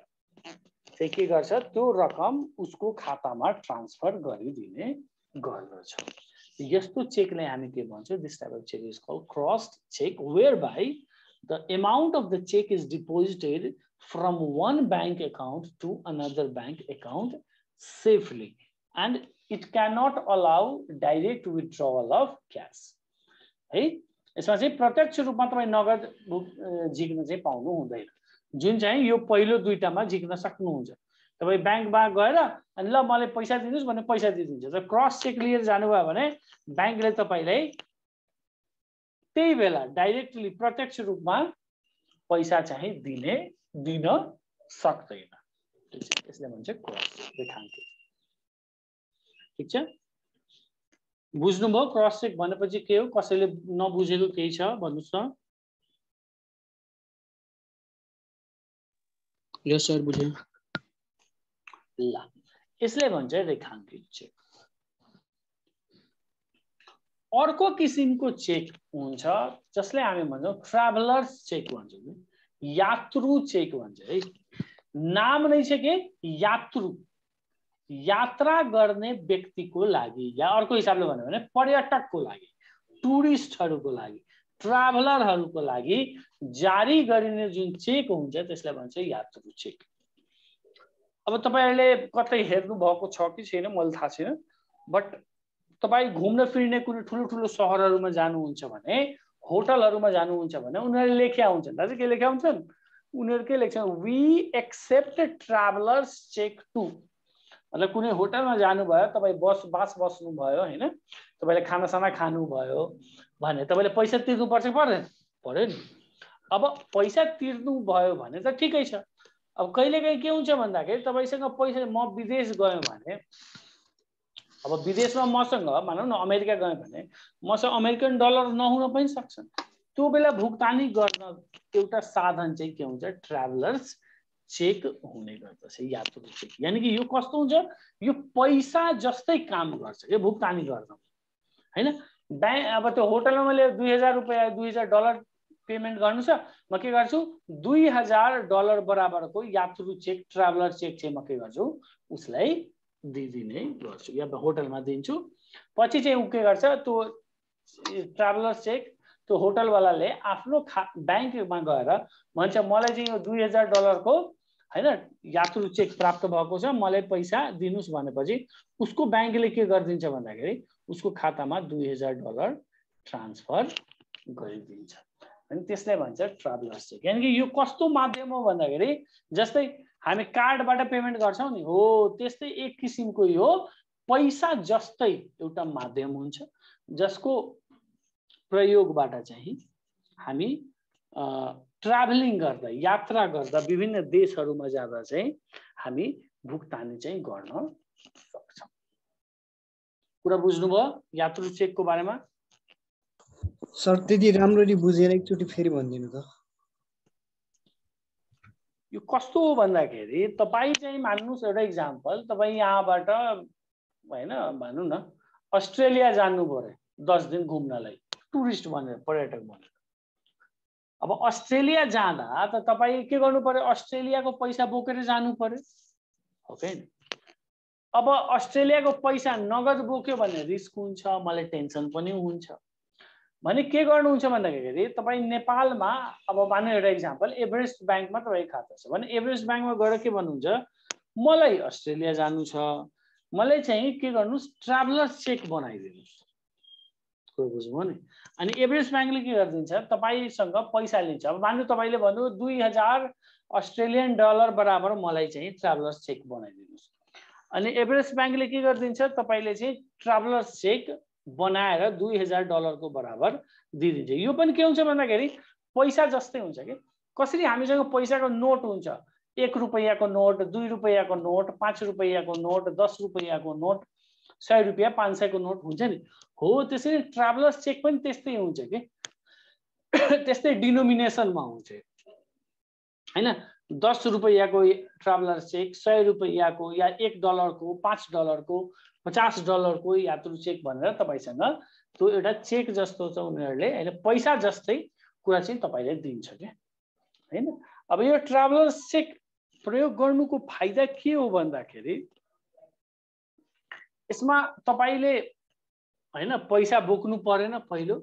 Speaker 1: चाहिँ के गर्छ, त्यो रकम उसको खातामा ट्रान्सफर गरिदिने गर्दछ। यस्तो चेकलाई हामी के भन्छौँ, this type of cheque is called crossed cheque, whereby the amount of the cheque is deposited from one bank account to another bank account safely and it cannot allow direct withdrawal of cash। है, यसमा चाहिँ प्रत्यक्ष रूपमा तपाई नगद झिक्न चाहिँ पाउनु हुँदैन, जुन चाहिँ यो पहिलो दुईटामा झिक्न सक्नुहुन्छ। तपाई बैंकमा गएर अनि ल मलाई पैसा दिनुस् भने पैसा दिइदिन्छ। जब क्रस चेक लिएर जानुभयो भने बैंकले तपाईलाई त्यही बेला डाइरेक्टली प्रत्यक्ष रूपमा पैसा चाहिँ दिन सक्दैन। यसले भन्छ क्रस रेखाङ्कित। ठीक छ, बुझ्नुभयो क्रस चेक भनेपछि के हो? कसैले नबुझेको केही छ भन्नुस् न।
Speaker 7: यस सर बुझे।
Speaker 1: ल, यसले भन्छ रेखाङ्कित चेक। अर्को किसिमको चेक हुन्छ जसले हामी भन्छौँ ट्राभलर्स चेक भन्छौँ, यात्रु चेक भन्छ है। नाम नै छ के यात्रु, यात्रा गर्ने व्यक्तिको लागि या अर्को हिसाबले भन्यो भने पर्यटकको लागि, टुरिस्टहरूको लागि, ट्राभलरहरूको लागि जारी गरिने जुन चेक हुन्छ त्यसलाई भन्छ यात्रु चेक। अब तपाईहरुले कतै हेर्नु भएको छ कि छैन मलाई थाहा छैन, बट तपाई घुम्न फिर्ने कुनै ठुलो ठुलो शहरहरुमा जानुहुन्छ भने, होटलहरुमा जानुहुन्छ भने उनीहरुले लेख्या हुन्छन्। दाजु के लेख्या हुन्छन्? उनीहरु के लेख्छन्? We accept travellers cheque too. मतलब कुनै होटलमा जानु भयो, तपाई बस्नु भयो हैन, तपाईले खानासाना खानु भयो भने तपाईले पैसा तिर्नु पर्छ कि पर्दैन? पर्यो नि। अब पैसा तिर्नु भयो भने त ठिकै छ। अब कहिलेकाहीँ के हुन्छ भन्दाखेरि तपाईसँग पैसा, म विदेश गएँ भने, अब विदेशमा मसँग भनौँ न अमेरिका गएँ भने मसँग अमेरिकन डलर नहुन पनि सक्छन्। त्यो बेला भुक्तानी गर्न एउटा साधन चाहिँ के हुन्छ? ट्राभलर्स चेक हुने गर्दछ, यात्रु चेक। यानी कि यो कस्तो हुन्छ? यो पैसा जस्तै काम गर्छ यो भुक्तानी गर्न हैन। बैंक अब त्यो होटलमा मैले 2000 रुपैयाँ 2000 डलर पेमेन्ट गर्नु छ, म के गर्छु? 2000 डलर बराबरको यात्रु चेक, ट्राभलर चेक चाहिँ म के गर्छु? उसलाई दिदिने गर्छु या होटलमा दिन्छु। पछि चाहिँ उ के गर्छ? त्यो ट्राभलर चेक त्यो होटलवालाले आफ्नो बैंकमा गएर भन्छ मलाई चाहिँ यो 2000 डलरको हैन यात्रु चेक प्राप्त भएको छ, मलाई पैसा दिनुस् भनेपछि उसको बैंकले के गरिदिन्छ भन्दाखेरि उसको खातामा 2000 डलर ट्रान्सफर गरिदिन्छ। अनि त्यसलाई भन्छ ट्राभलर्स चेक। यानी कि यो कस्तो माध्यम हो भन्दाखेरि जस्तै हामी कार्डबाट पेमेन्ट गर्छौं नि, हो त्यस्तै एक किसिमको यो पैसा जस्तै एउटा माध्यम हुन्छ जसको प्रयोगबाट चाहिँ हामी ट्राभलिङ गर्दा, यात्रा गर्दा, विभिन्न देशहरुमा जाँदा चाहिँ हामी भुक्तानी चाहिँ गर्न सक्छौं। कुरा बुझ्नुभयो यात्रु चेकको बारेमा?
Speaker 7: सर त्यति राम्ररी बुझेर एकचोटि फेरि भनिदिनु त।
Speaker 1: यो कस्तो हो भन्दाखेरि तपाई चाहिँ मान्नुस् एउटा इक्जाम्पल, तपाई यहाँबाट हैन भनौं न अस्ट्रेलिया जानु पर्यो 10 दिन घुम्नलाई, टुरिस्ट भनेर, पर्यटक भनेर। अब अस्ट्रेलिया जाँदा त तपाई के गर्नु पर्यो? अस्ट्रेलियाको पैसा बोकेर जानु पर्यो, हो के? अब अस्ट्रेलियाको पैसा नगद बोक्यो भने रिस्क हुन्छ, मलाई टेन्सन पनि हुन्छ। भने के गर्नुहुन्छ भन्दाखेरि तपाईँ नेपालमा अब मान्नु एउटा इक्जाम्पल एभरेस्ट ब्याङ्कमा तपाईँ खाता छ भने एभरेस्ट ब्याङ्कमा गएर के भन्नुहुन्छ मलाई अस्ट्रेलिया जानु छ मलाई चाहिँ के गर्नुस् ट्राभलर्स चेक बनाइदिनुस् कुरो बुझ्नुभयो नि अनि एभरेस्ट ब्याङ्कले के गरिदिन्छ तपाईसँग पैसा लिन्छ अब मान्नु तपाईले भन्नु 2000 अस्ट्रेलियन डलर बराबर मलाई चाहिँ ट्राभलर्स चेक बनाइदिनुस् अनि एभरेस्ट ब्याङ्कले के गरिदिन्छ तपाईले चाहिँ ट्राभलर्स चेक बनाएर 2000 डलरको बराबर दिइदिन्छ यो पनि के हुन्छ भन्दाखेरि पैसा जस्तै हुन्छ के कसरी हामीसँग पैसाको नोट हुन्छ 1 रुपैयाँको नोट 2 रुपैयाँको नोट 5 रुपैयाँको नोट 10 रुपैयाँको नोट 100 रुपैयाँ 500 को नोट हुन्छ नि हो त्यसरी ट्राभलर्स चेक पनि त्यस्तै हुन्छ के त्यस्तै डिनोमिनेसनमा हुन्छ हैन 10 रुपैयाँको ट्राभलर्स चेक 100 रुपैयाँको या 1 डलरको 5 डलरको 50 डलरको यात्रु चेक भनेर तपाईसँग त्यो एउटा चेक जस्तो छ उनीहरुले हैन पैसा जस्तै कुरा चाहिँ तपाईले दिन्छ के हैन अब यो ट्राभलर्स चेक प्रयोग गर्नुको फाइदा के हो भन्दाखेरि यसमा तपाईले हैन पैसा बोक्नु परेन पहिलो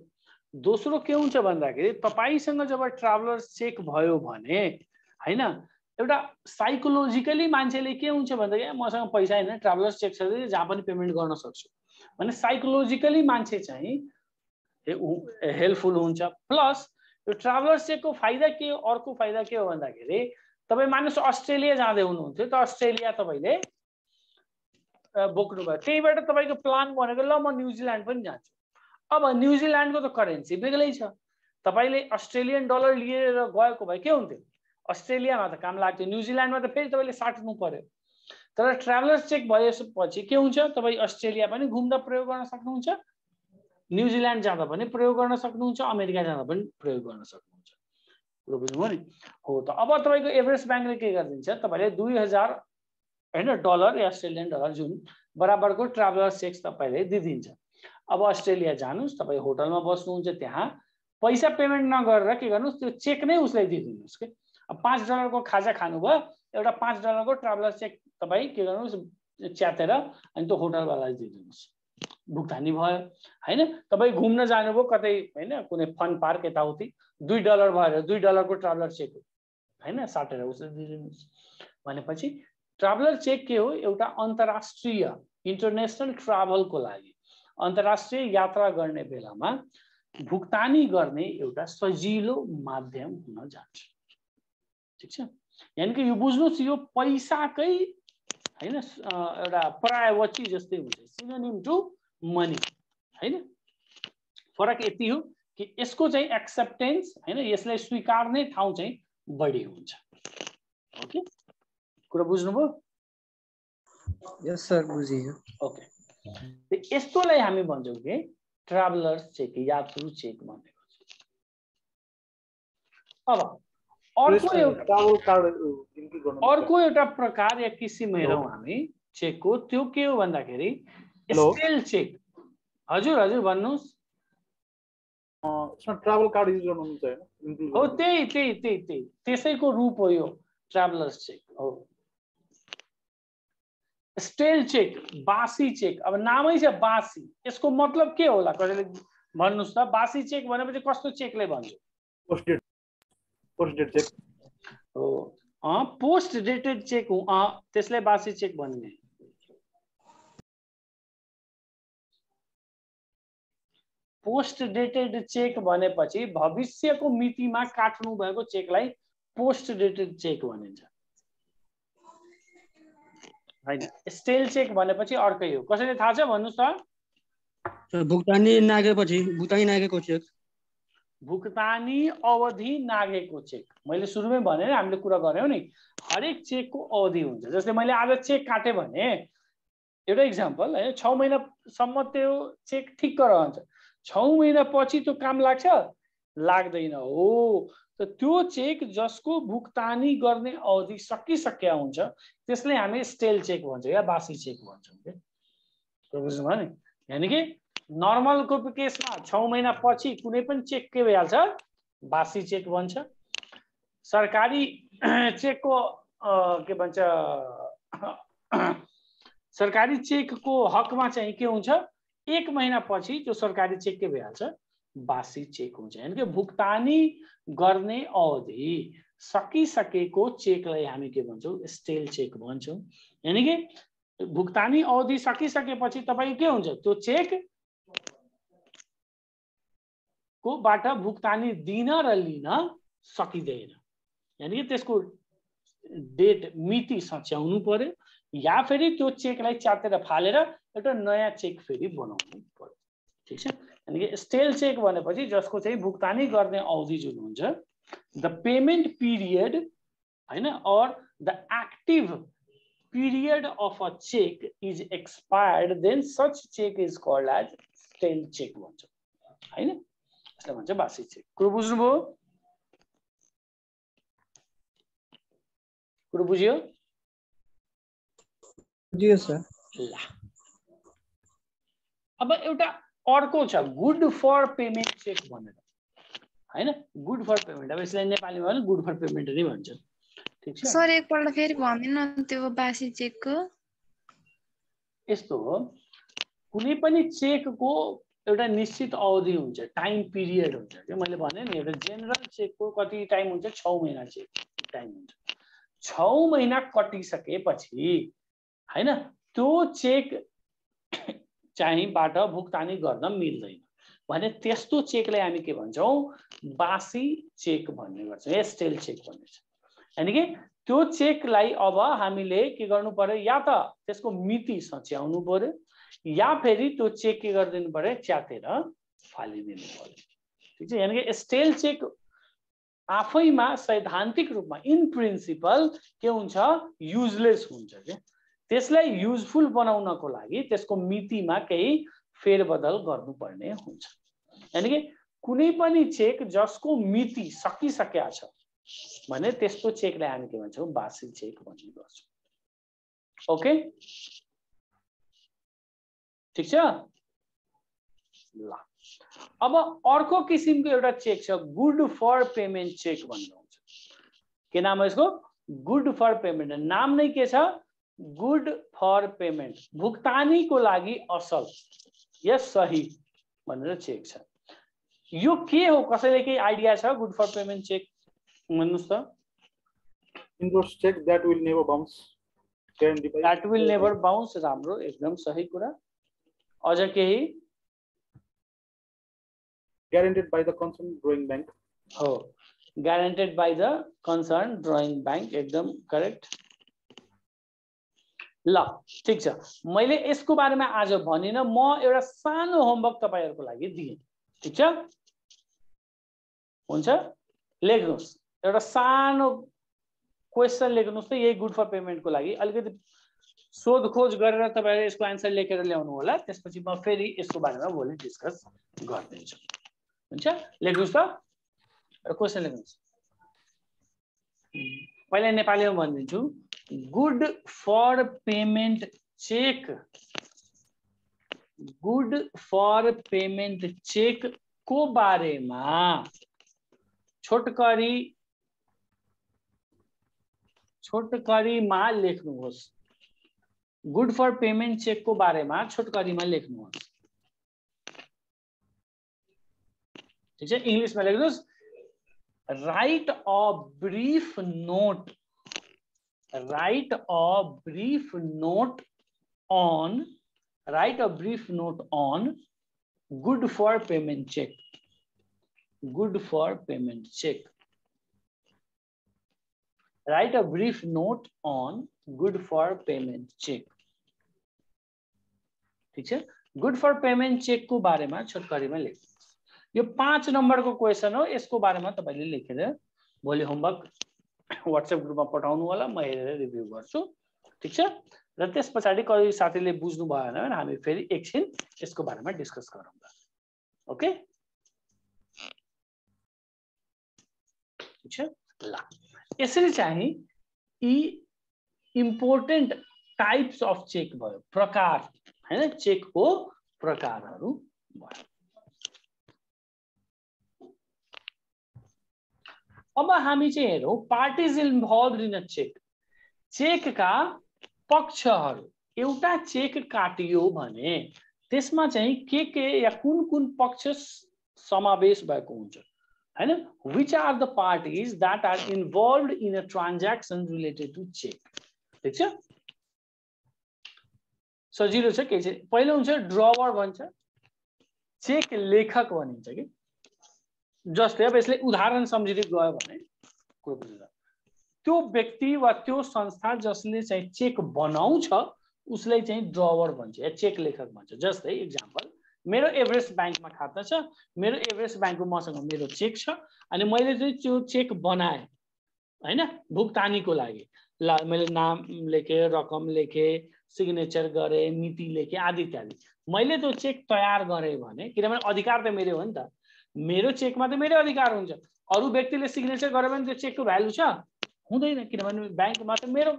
Speaker 1: दोस्रो के हुन्छ भन्दाखेरि तपाईसँग जब ट्राभलर्स चेक भयो भने हैन एउटा साइकोलोजिकली मान्छेले के हुन्छ भन्दाखेरि मसँग पैसा हैन ट्राभलर्स चेक छ जहाँ पनि पेमेन्ट गर्न सक्छु भने साइकोलोजिकली मान्छे चाहिँ हेल्पफुल हुन्छ प्लस यो ट्राभलर्स चेकको फाइदा के हो अर्को फाइदा के हो भन्दाखेरि तपाई मानुस अस्ट्रेलिया जाँदै हुनुहुन्थ्यो त अस्ट्रेलिया तपाईले बोक्नु भयो त्यहीबाट तपाईको प्लान भनेको ल म न्यूजील्यान्ड पनि जान्छु अब न्यूजील्यान्डको त करेन्सी बेग्लै छ तपाईले अस्ट्रेलियन डलर लिएर गएको भए के हुन्थ्यो अस्ट्रेलियामा त काम लाग्थ्यो न्यूजील्यान्डमा त फेरि तपाईले साट्नु पर्यो तर ट्राभलर्स चेक भएपछि के हुन्छ तपाई अस्ट्रेलिया पनि घुम्दा प्रयोग गर्न सक्नुहुन्छ न्यूजील्यान्ड जाँदा पनि प्रयोग गर्न सक्नुहुन्छ अमेरिका जाँदा पनि प्रयोग गर्न सक्नुहुन्छ कुरो बुझ्नुभयो नि हो त अब तपाईको एभरेस्ट ब्याङ्कले के गरिदिन्छ तपाईले 2000 हैन डलर या अस्ट्रेलियन डलर जुन बराबरको ट्राभलर्स चेक तपाईले दिदिन्छ अब अस्ट्रेलिया जानुस् तपाई होटलमा बस्नुहुन्छ त्यहाँ पैसा पेमेन्ट नगरेर के गर्नुस् त्यो चेक नै उसलाई दिदिनुस् के अब 5 डलरको खाजा खानु भयो एउटा 5 डलरको ट्राभलर्स चेक तपाई के गर्नुस् च्यातेर अनि त्यो होटलवालालाई दिदिनुस् भुक्तानी भयो हैन तपाई घुम्न जानुभयो कतै हैन कुनै फन पार्क यताउति 2 डलर भएर 2 डलरको ट्राभलर चेक हैन साटेर उसले दिदिनुस् भनेपछि ट्राभलर चेक के हो एउटा अन्तर्राष्ट्रिय इन्टरनेशनल ट्राभलको लागि अन्तर्राष्ट्रिय यात्रा गर्ने बेलामा भुक्तानी गर्ने एउटा सजिलो माध्यम हुन जान्छ ठीक छ यानी कि यो बुझ्नुस् यो पैसाकै हैन एउटा पर्यायवाची जस्तै हुन्छ सिनोनिम टु मनी हैन फरक यति हो कि यसको चाहिँ एक्सेप्टेन्स हैन यसलाई स्वीकार्ने ठाउँ चाहिँ बढी हुन्छ ओके कुरा बुझ्नुभयो
Speaker 7: यस सर बुझियो
Speaker 1: ओके यस्तोलाई हामी भन्छौँ कि ट्राभलर्स चेक यात्रु चेक भनेको अब अर्को एउटा प्रकार या किसिम हेरौँ हामी चेकको त्यो के हो भन्दाखेरि स्टेल चेक हजुर हजुर भन्नुस्
Speaker 5: ट्राभल कार्ड युज गर्नुहुन्छ हैन
Speaker 1: हो त्यही त्यसैको रूप हो यो ट्राभलर्स चेक हो स्टेल चेक बासी चेक अब नामै छ बासी यसको मतलब के होला कसैले भन्नुस् त बासी चेक भनेपछि कस्तो चेकले भन्छ
Speaker 5: पोस्ट डेट चेक
Speaker 1: हो पोस्ट डेटेड चेक हो त्यसलाई बासी चेक भन्ने पोस्ट डेटेड चेक भनेपछि भविष्यको मितिमा काट्नु भएको चेकलाई पोस्ट डेटेड चेक भनिन्छ हैन स्टेल चेक भनेपछि अर्कै हो कसैले थाहा छ भन्नुस् त
Speaker 7: भुक्तानी नागेको चेक
Speaker 1: भुक्तानी अवधि नागेको चेक मैले सुरुमै भने हामीले कुरा गर्यौं नि हरेक चेकको अवधि हुन्छ जस्तै मैले आज चेक काटे भने एउटा इक्जाम्पल है 6 महिनासम्म त्यो चेक ठिक्क रहन्छ 6 महिना पछि त्यो काम लाग्छ लाग्दैन हो त त्यो चेक जसको भुक्तानी गर्ने अवधि सकिसक्या हुन्छ त्यसले हामी स्टेल चेक भन्छौं या बासी चेक भन्छौं के बुझ्नुभयो नि यानी कि नर्मल को केसमा 6 महिना पछि कुनै पनि चेक के भइहाल्छ बासी चेक भन्छ सरकारी चेकको के भन्छ सरकारी चेकको हकमा चाहिँ के हुन्छ 1 महिना पछि त्यो सरकारी चेक के भइहाल्छ बासी चेक हुन्छ। यानि कि भुक्तानी गर्ने अवधि सकिसकेको चेकलाई हामी के भन्छौँ? स्टेल चेक भन्छौँ। यानि कि भुक्तानी अवधि सकिसकेपछि तपाईँ के हुन्छ? त्यो चेक कोबाट भुक्तानी दिन र लिन सकिँदैन। यानि कि त्यसको डेट मिति सच्याउनु पर्यो या फेरि त्यो चेकलाई च्यातेर फालेर एउटा नयाँ चेक फेरि बनाउनु पर्यो। ठीक छ? यानि कि स्टेल चेक भनेपछि जसको चाहिँ भुक्तानी गर्ने अवधि जुन हुन्छ, द पेमेन्ट पिरियड हैन, or the active period of a cheque is expired, then such cheque is called as stale cheque भन्छ हैन। यसलाई भन्छ बासी चेक। कुरो बुझ्नुभयो? कुरो बुझ्यो?
Speaker 7: बुझ्यो सर।
Speaker 1: ल अब एउटा अर्को छ गुड फर पेमेन्ट चेक भनेर हैन। गुड फर पेमेन्ट, अब यसलाई नेपालीमा भने गुड फर पेमेन्ट नै भन्छ। ठीक छ
Speaker 2: सर एकपल्ट फेरि भनिदिनु न त्यो बासी चेकको।
Speaker 1: यस्तो हो, कुनै पनि चेकको एउटा निश्चित अवधि हुन्छ, टाइम पिरियड हुन्छ के। मैले भने नि एउटा जेनरल चेकको कति टाइम हुन्छ? 6 महिना चेक टाइम हुन्छ। 6 महिना कटिसकेपछि हैन त्यो चेक चाहिँ बाट भुक्तानी गर्न मिल्दैन भने त्यस्तो चेकलाई हामी के भन्छौँ? बासी चेक भन्ने गर्छौँ, या स्टेल चेक भन्ने छ। यानि कि त्यो चेकलाई अब हामीले के गर्नु पर्यो? या त त्यसको मिति सच्याउनु पर्यो या फेरि त्यो चेक के गरिदिनु पर्यो? च्यातेर फालिदिनु पर्यो। ठीक छ? यानि कि स्टेल चेक आफैमा सैद्धान्तिक रूपमा इन प्रिन्सिपल के हुन्छ? युजलेस हुन्छ के। त्यसलाई युजफुल बनाउनको लागि त्यसको मितिमा केही फेरबदल गर्नुपर्ने हुन्छ। यानि कि कुनै पनि चेक जसको मिति सकिसकेको छ भने त्यस्तो चेकलाई हामी के भन्छौँ? बासी चेक भन्ने गर्छौँ। ओके, ठीक छ? ल अब अर्को किसिमको एउटा चेक छ गुड फर पेमेन्ट चेक भन्ने हुन्छ। के नाम हो यसको? Good for payment. नाम नै के छ? गुड फर पेमेन्ट, भुक्तानीको लागि असल या सही भनेर चेक छ। यो के हो? कसैले केही आइडिया छ? गुड फर पेमेन्ट चेक भन्नुस् त।
Speaker 5: Endorse cheque that will never bounce,
Speaker 1: that will never bounce. राम्रो, एकदम सही कुरा। अझ केही?
Speaker 5: guaranteed by the concerned drawing bank।
Speaker 1: हो, guaranteed by the concerned drawing bank, एकदम करेक्ट। ल ठीक छ, मैले यसको बारेमा आज भनिन, म एउटा सानो होमवर्क तपाईहरुको लागि दिएँ। ठीक छ? हुन्छ? लेख्नुस्, एउटा सानो क्वेशन लेख्नुस् त यही गुड फर पेमेन्टको लागि। अलिकति सोधखोज गरेर तपाईहरुले यसको आन्सर लेखेर ल्याउनु होला, त्यसपछि म फेरि यसको बारेमा भोलि डिस्कस गर्दैछु। हुन्छ? लेख्नुस् त, क्वेशन लेख्नुस्। पहिला नेपालीमा भनिदिन्छु। Good for payment cheque, good for payment cheque को बारेमा छोटकरीमा लेख्नुहोस्। गुड फर पेमेन्ट चेक को बारेमा छोटकरीमा लेख्नुहोस्। ठीक है? इंग्लिश में लेख्नुहोस्। Right a brief note, write a brief note on, write a brief note on good for payment check, good for payment check, write a brief note on good for payment check। ठीक छ? Good for payment cheque को बारेमा छोटकरीमा लेख्नुहोस्। यो 5 नम्बरको question हो, यसको बारेमा तपाईले लेखेर भोलि होमवर्क व्हाट्सएप ग्रुपमा पठाउनु होला, म हेरेर रिभ्यू गर्छु। ठीक छ? र त्यसपछि कति साथीले बुझ्नु भएन भने हामी फेरि एकछिन यसको बारेमा डिस्कस गरौँला। ओके? ठीक छ? ल यसरी चाहिँ यी इम्पोर्टेन्ट टाइप्स अफ चेक भयो, प्रकार हैन, चेकको प्रकारहरू भयो। अब हामी चाहिँ हेरौँ पार्टीज इन्भल्भड इन अ चेक। चेकका पक्षहरू, एउटा चेक काटियो भने त्यसमा चाहिँ के या कुन कुन पक्ष समावेश भएको हुन्छ हैन which are the parties that are involved in a transaction related to check ठीक छ सजिलो छ के छ पहिलो हुन्छ ड्रवर भन्छ चेक लेखक भनिन्छ के जस्तै अब यसले उदाहरण सम्झिँदै गयो भने को बुझ्छ त्यो व्यक्ति वा त्यो संस्था जसले चाहिँ चेक बनाउँछ उसलाई चाहिँ ड्रवर भन्छ या चेक लेखक भन्छ जस्तै एक्जाम्पल मेरो एभरेस्ट बैंकमा खाता छ मेरो एभरेस्ट बैंकको मसँग मेरो चेक छ अनि मैले चाहिँ त्यो चेक बनाए हैन भुक्तानीको लागि मैले नाम लेखे रकम लेखे सिग्नेचर गरे मिति लेखे आदि इत्यादि मैले त्यो चेक तयार गरे भने किनभने अधिकार त मेरो हो नि त मेरो चेकमा त मेरो अधिकार हुन्छ अरु व्यक्तिले सिग्नेचर गर्यो भने त्यो चेकको भ्यालु छ हुँदैन किनभने बैंकमा त मेरो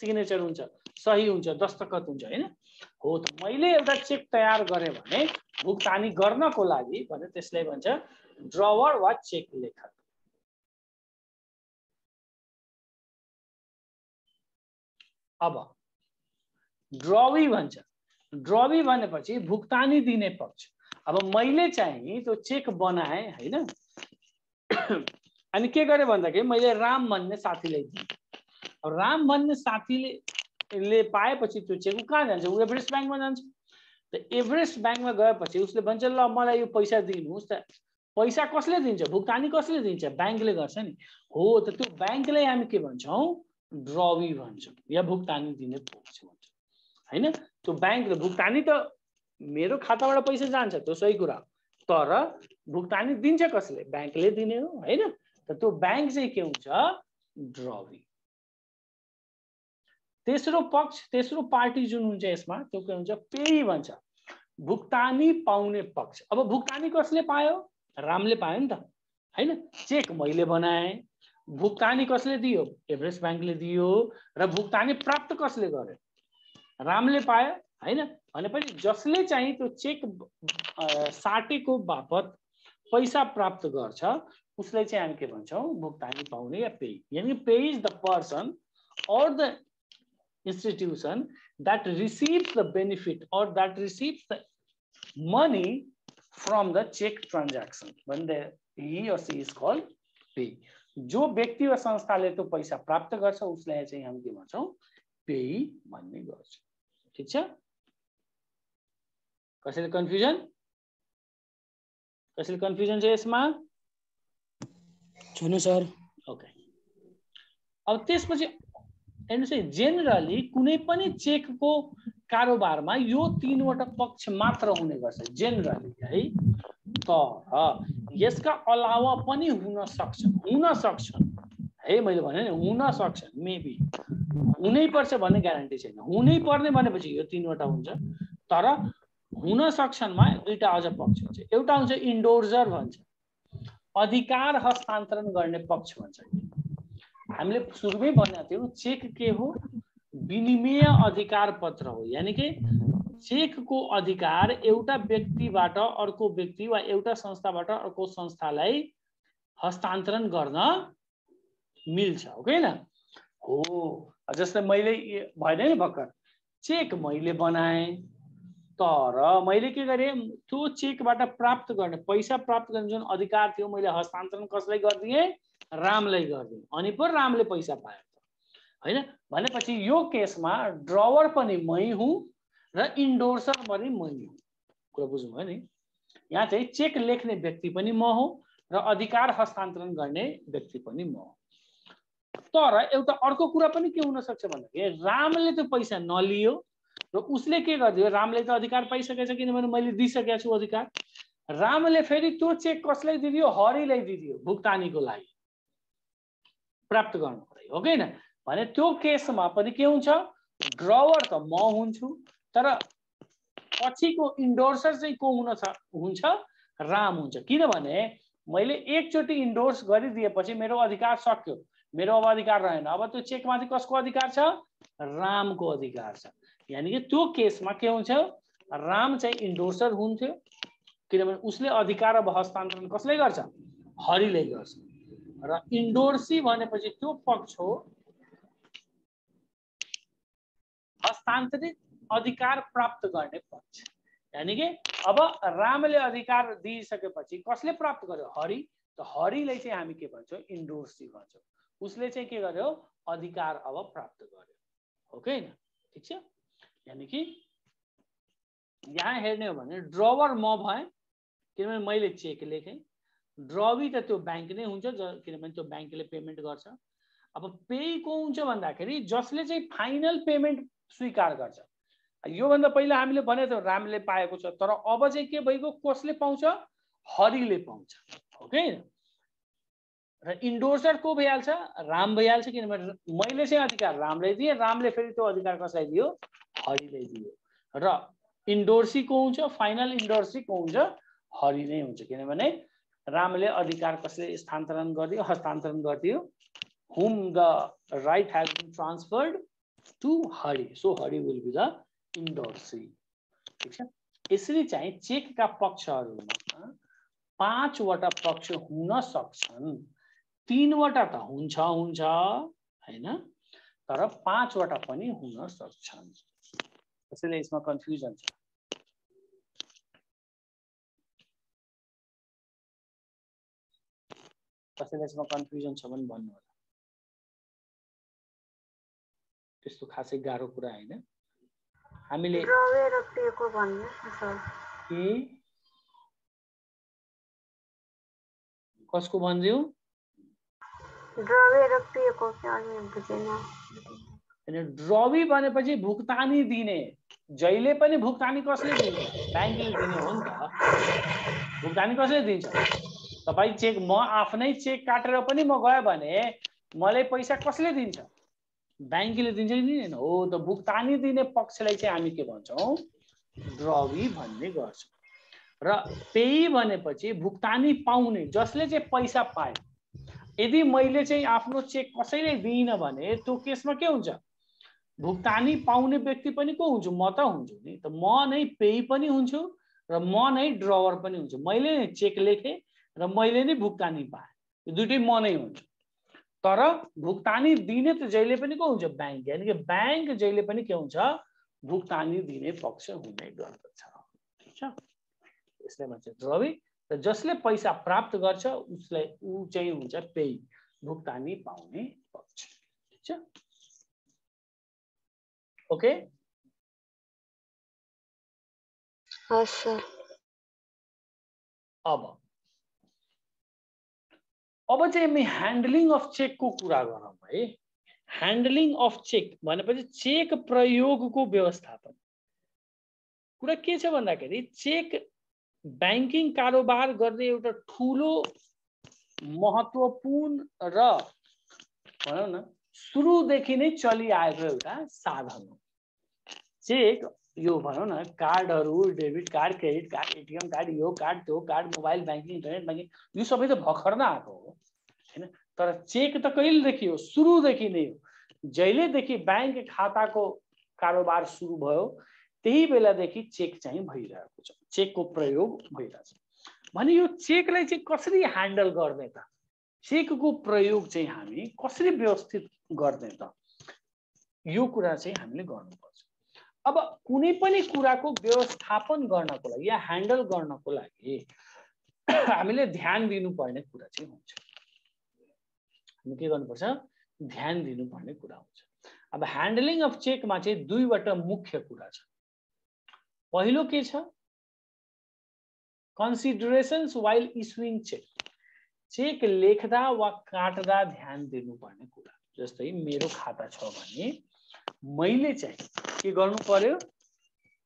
Speaker 1: सिग्नेचर हुन्छ सही हुन्छ दस्तखत हुन्छ हैन हो त मैले एउटा चेक तयार गरे भने भुक्तानी गर्नको लागि भने त्यसलाई भन्छ ड्रवर वा चेक लेखक अब ड्रवी भन्छ ड्रवी भनेपछि भुक्तानी दिने पक्ष अब मैले चाहिँ त्यो चेक बनाए हैन अनि के गरे भन्दाखेरि मैले राम भन्ने साथीलाई दिएँ अब राम भन्ने साथीले पाएपछि त्यो चेक कहाँ जान्छ उ एभरेस्ट बैंकमा जान्छ त एभरेस्ट बैंकमा गएपछि उसले भन्छ ल मलाई यो पैसा दिनुस् त पैसा कसले दिन्छ भुक्तानी कसले दिन्छ बैंकले गर्छ नि हो त त्यो बैंकलाई हामी के भन्छौं ड्रवी भन्छौं या भुक्तानी दिने पक्ष भन्छौं हैन त्यो बैंकले भुक्तानी त मेरो खाताबाट पैसा जान्छ त्यो सही कुरा तर भुक्तानी दिन्छ कसले बैंकले दिने हो हैन त त्यो बैंक चाहिँ के हुन्छ ड्रवी तेस्रो पक्ष तेस्रो पार्टी जुन हुन्छ यसमा त्यो के हुन्छ पेयी भन्छ भुक्तानी पाउने पक्ष अब भुक्तानी कसले पायो रामले पायो नि त हैन चेक मैले बनाए भुक्तानी कसले दियो एभरेस्ट बैंकले दियो र भुक्तानी प्राप्त कसले गर्यो रामले पायो हैन भनेपछि जसले चाहिँ त्यो चेक साटेको बापत पैसा प्राप्त गर्छ उसलाई चाहिँ हामी के भन्छौं भुक्तानी पाउने या पेयी यानी payee is the person or the institution that receives the benefit or that receives the money from the check transaction when he or she is called pay जो व्यक्ति वा संस्थाले त्यो पैसा प्राप्त गर्छ उसलाई चाहिँ हामी के भन्छौं पेयी भन्ने गर्छ ठीक छ कसैले कन्फ्युजन छ यसमा
Speaker 7: छैन सर
Speaker 1: ओके अब त्यसपछि हेर्नुस् है जेनरली कुनै पनि चेकको कारोबारमा यो तीनवटा पक्ष मात्र हुने गर्छ जेनरली है तर यसका अलावा पनि हुन सक्छन् है मैले भने नि हुन सक्छन् मेबी हुनै पर्छ भन्ने ग्यारेन्टी छैन हुनै पर्ने भनेपछि यो तीनवटा हुन्छ तर हुन सक्छनमा दुईटा अझ पक्ष हुन्छ एउटा हुन्छ इन्डोर्सर भन्छ अधिकार हस्तान्तरण गर्ने पक्ष भन्छ हामीले सुरुमै भनेको थियौं चेक के हो विनिमय अधिकार पत्र हो यानी कि चेकको अधिकार एउटा व्यक्तिबाट अर्को व्यक्ति वा एउटा संस्थाबाट अर्को संस्थालाई हस्तान्तरण गर्न मिल्छ हो हैन हो जस्तै मैले भएन नि भर्खर चेक मैले बनाए तर मैले के गरे त्यो चेकबाट प्राप्त गर्ने पैसा प्राप्त गर्ने जुन अधिकार थियो मैले हस्तान्तरण कसलाई गर्दिए रामलाई गर्दिए अनि पो रामले पैसा पायो हैन भनेपछि यो केसमा ड्रवर पनि मै हुँ र इन्डोर्सर पनि मै हुँ कुरा बुझ्नु भयो नि यहाँ चाहिँ चेक लेख्ने व्यक्ति पनि म हो र अधिकार हस्तान्तरण गर्ने व्यक्ति पनि म हो तर एउटा अर्को कुरा पनि के हुन सक्छ भन्दाखेरि रामले त्यो पैसा नलियो र उसले के गर्दियो रामले त अधिकार पाइसकेको छ किनभने मैले दिइसकेको छु अधिकार रामले फेरि त्यो चेक कसलाई दिदियो हरिलाई दिदियो भुक्तानीको लागि प्राप्त गर्नको लागि हो हैन भने त्यो केसमा पनि के हुन्छ ड्रवर त म हुन्छु तर पछिको इन्डोर्सर चाहिँ को हुन्छ राम हुन्छ किनभने मैले एकचोटी इन्डोर्स गरिदिएपछि मेरो अधिकार सक्यो मेरो अब अधिकार रहेन अब त्यो चेकमाथि कसको अधिकार छ रामको अधिकार छ यानी कि त्यो केसमा के हुन्छ राम चाहिँ इन्डोर्सर हुन्थ्यो किनभने उसले अधिकार अब हस्तान्तरण कसले गर्छ हरिले गर्छ र इन्डोर्सी भनेपछि त्यो पक्ष हो हस्तान्तरित अधिकार प्राप्त गर्ने पक्ष यानी कि अब रामले अधिकार दिइसकेपछि कसले प्राप्त गर्यो? हरि। त हरिलाई चाहिँ हामी के भन्छौँ? इन्डोर्सी भन्छौँ। उसले चाहिँ के गर्यो? अधिकार अब प्राप्त गर्यो। हो कि हैन? ठीक छ। यानी कि यहाँ हेर्ने हो भने ड्रवर म भएँ किनभने मैले चेक लेखेँ। ड्रवी त त्यो बैंक नै हुन्छ किनभने त्यो बैंकले पेमेन्ट गर्छ। अब पेई को हुन्छ भन्दाखेरि जसले चाहिँ फाइनल पेमेन्ट स्वीकार गर्छ। योभन्दा पहिला हामीले भने त रामले पाएको छ, तर अब चाहिँ के भइगयो? कसले पाउँछ? हरिले पाउँछ। हो कि? र इन्डोर्सर को भइहाल्छ? राम भइहाल्छ किनभने मैले चाहिँ अधिकार रामलाई दिएँ, रामले फेरि त्यो अधिकार कसलाई दियो? हरिलाई दियो। र इन्डोर्सी को हुन्छ? फाइनल इन्डोर्सी को हुन्छ? हरि नै हुन्छ किनभने रामले अधिकार कसले स्थानान्तरण गरिदियो? हस्तान्तरण गरिदियो। whom the right has been transferred to Hari. So Hari will be the endorsee. ठीक छ। यसरी चाहिँ चेकका पक्षहरूमा 5 वटा पक्ष हुन सक्छन्। 3 वटा त हुन्छ हैन, तर 5 वटा पनि हुन सक्छन्। त्यसैले यसमा कन्फ्युजन छ। कसैलाई यसमा कन्फ्युजन छ भने भन्नु होला। त्यस्तो खासै गाह्रो कुरा हैन। हामीले
Speaker 3: ड्रवे र पेको भन्नु सर
Speaker 1: के कसको भन्दियौ?
Speaker 3: ड्रवे र पेको के अनि बुझेन।
Speaker 1: अनि ड्रवी भनेपछि भुक्तानी दिने। जहिले पनि भुक्तानी कसले दिन्छ? बैंकले दिने हो नि त। भुक्तानी कसले दिन्छ? तपाई चेक म आफ्नै चेक काटेर पनि म गए भने मलाई पैसा कसले दिन्छ? बैंकले दिन्छ कि दिँदैन? हो त भुक्तानी दिने पक्षलाई चाहिँ हामी के भन्छौं? ड्रवी भन्ने गर्छौं। र पेई भनेपछि भुक्तानी पाउने, जसले चाहिँ पैसा पाए। यदि मैले चाहिँ आफ्नो चेक कसैले दिइन भने त्यो केसमा के हुन्छ? भुक्तानी पाउने व्यक्ति पनि को हुन्छु? म त हुन्छु नि। त म नै पेई पनि हुन्छु र म नै ड्रवर पनि हुन्छु। मैले नै चेक लेखे र मैले नै भुक्तानी पाएँ। यो दुईटै म नै हुन्छु। तर भुक्तानी दिने त जहिले पनि को हुन्छ? बैंक। यानी कि बैंक जहिले पनि के हुन्छ? भुक्तानी दिने पक्ष हुने गर्दछ। ठीक छ। यसलाई भन्छ ड्रवी। र जसले पैसा प्राप्त गर्छ उसलाई ऊ चाहिँ हुन्छ पेई, भुक्तानी पाउने पक्ष। ठीक छ। ओके।
Speaker 3: हस् सर।
Speaker 1: अब चाहिँ हामी ह्यान्डलिङ अफ चेक को कुरा गरौँ है। ह्यान्डलिङ अफ चेक भनेपछि चेक प्रयोगको व्यवस्थापन। कुरा के छ भन्दाखेरि चेक बैंकिङ कारोबार गर्ने एउटा ठूलो महत्त्वपूर्ण र भनौं न सुरुदेखि नै चलिआएको एउटा साधन हो। चेक यो भनौं न कार्डहरू, debit card, credit card, ATM card, यो कार्ड त्यो card, mobile banking, internet banking, यो सबै त भर्खर न आएको हो हैन। तर चेक त कहिलेदेखि हो? सुरुदेखि नै हो। जहिलेदेखि बैंक खाताको कारोबार सुरु भयो त्यही बेलादेखि चेक चाहिँ भइरहेको छ। चेकको प्रयोग भइरहेछ। भने यो चेकलाई चाहिँ कसरी ह्यान्डल गर्ने त? चेकको प्रयोग चाहिँ हामी कसरी व्यवस्थित गर्ने त? यो कुरा चाहिँ हामीले गर्नुपर्छ। अब कुनै पनि कुराको व्यवस्थापन गर्नको लागि या ह्यान्डल गर्नको लागि हामीले ध्यान दिनुपर्ने कुरा चाहिँ हुन्छ। हामी के गर्नुपर्छ? ध्यान दिनुपर्ने कुरा हुन्छ। अब ह्यान्डलिङ अफ चेकमा चाहिँ दुईवटा मुख्य कुरा छ। पहिलो के छ? Considerations while issuing cheque. Cheque लेख्दा वा काट्दा ध्यान दिनुपर्ने कुरा। जस्तै मेरो खाता छ भने मैले चाहिँ के गर्नु पर्यो?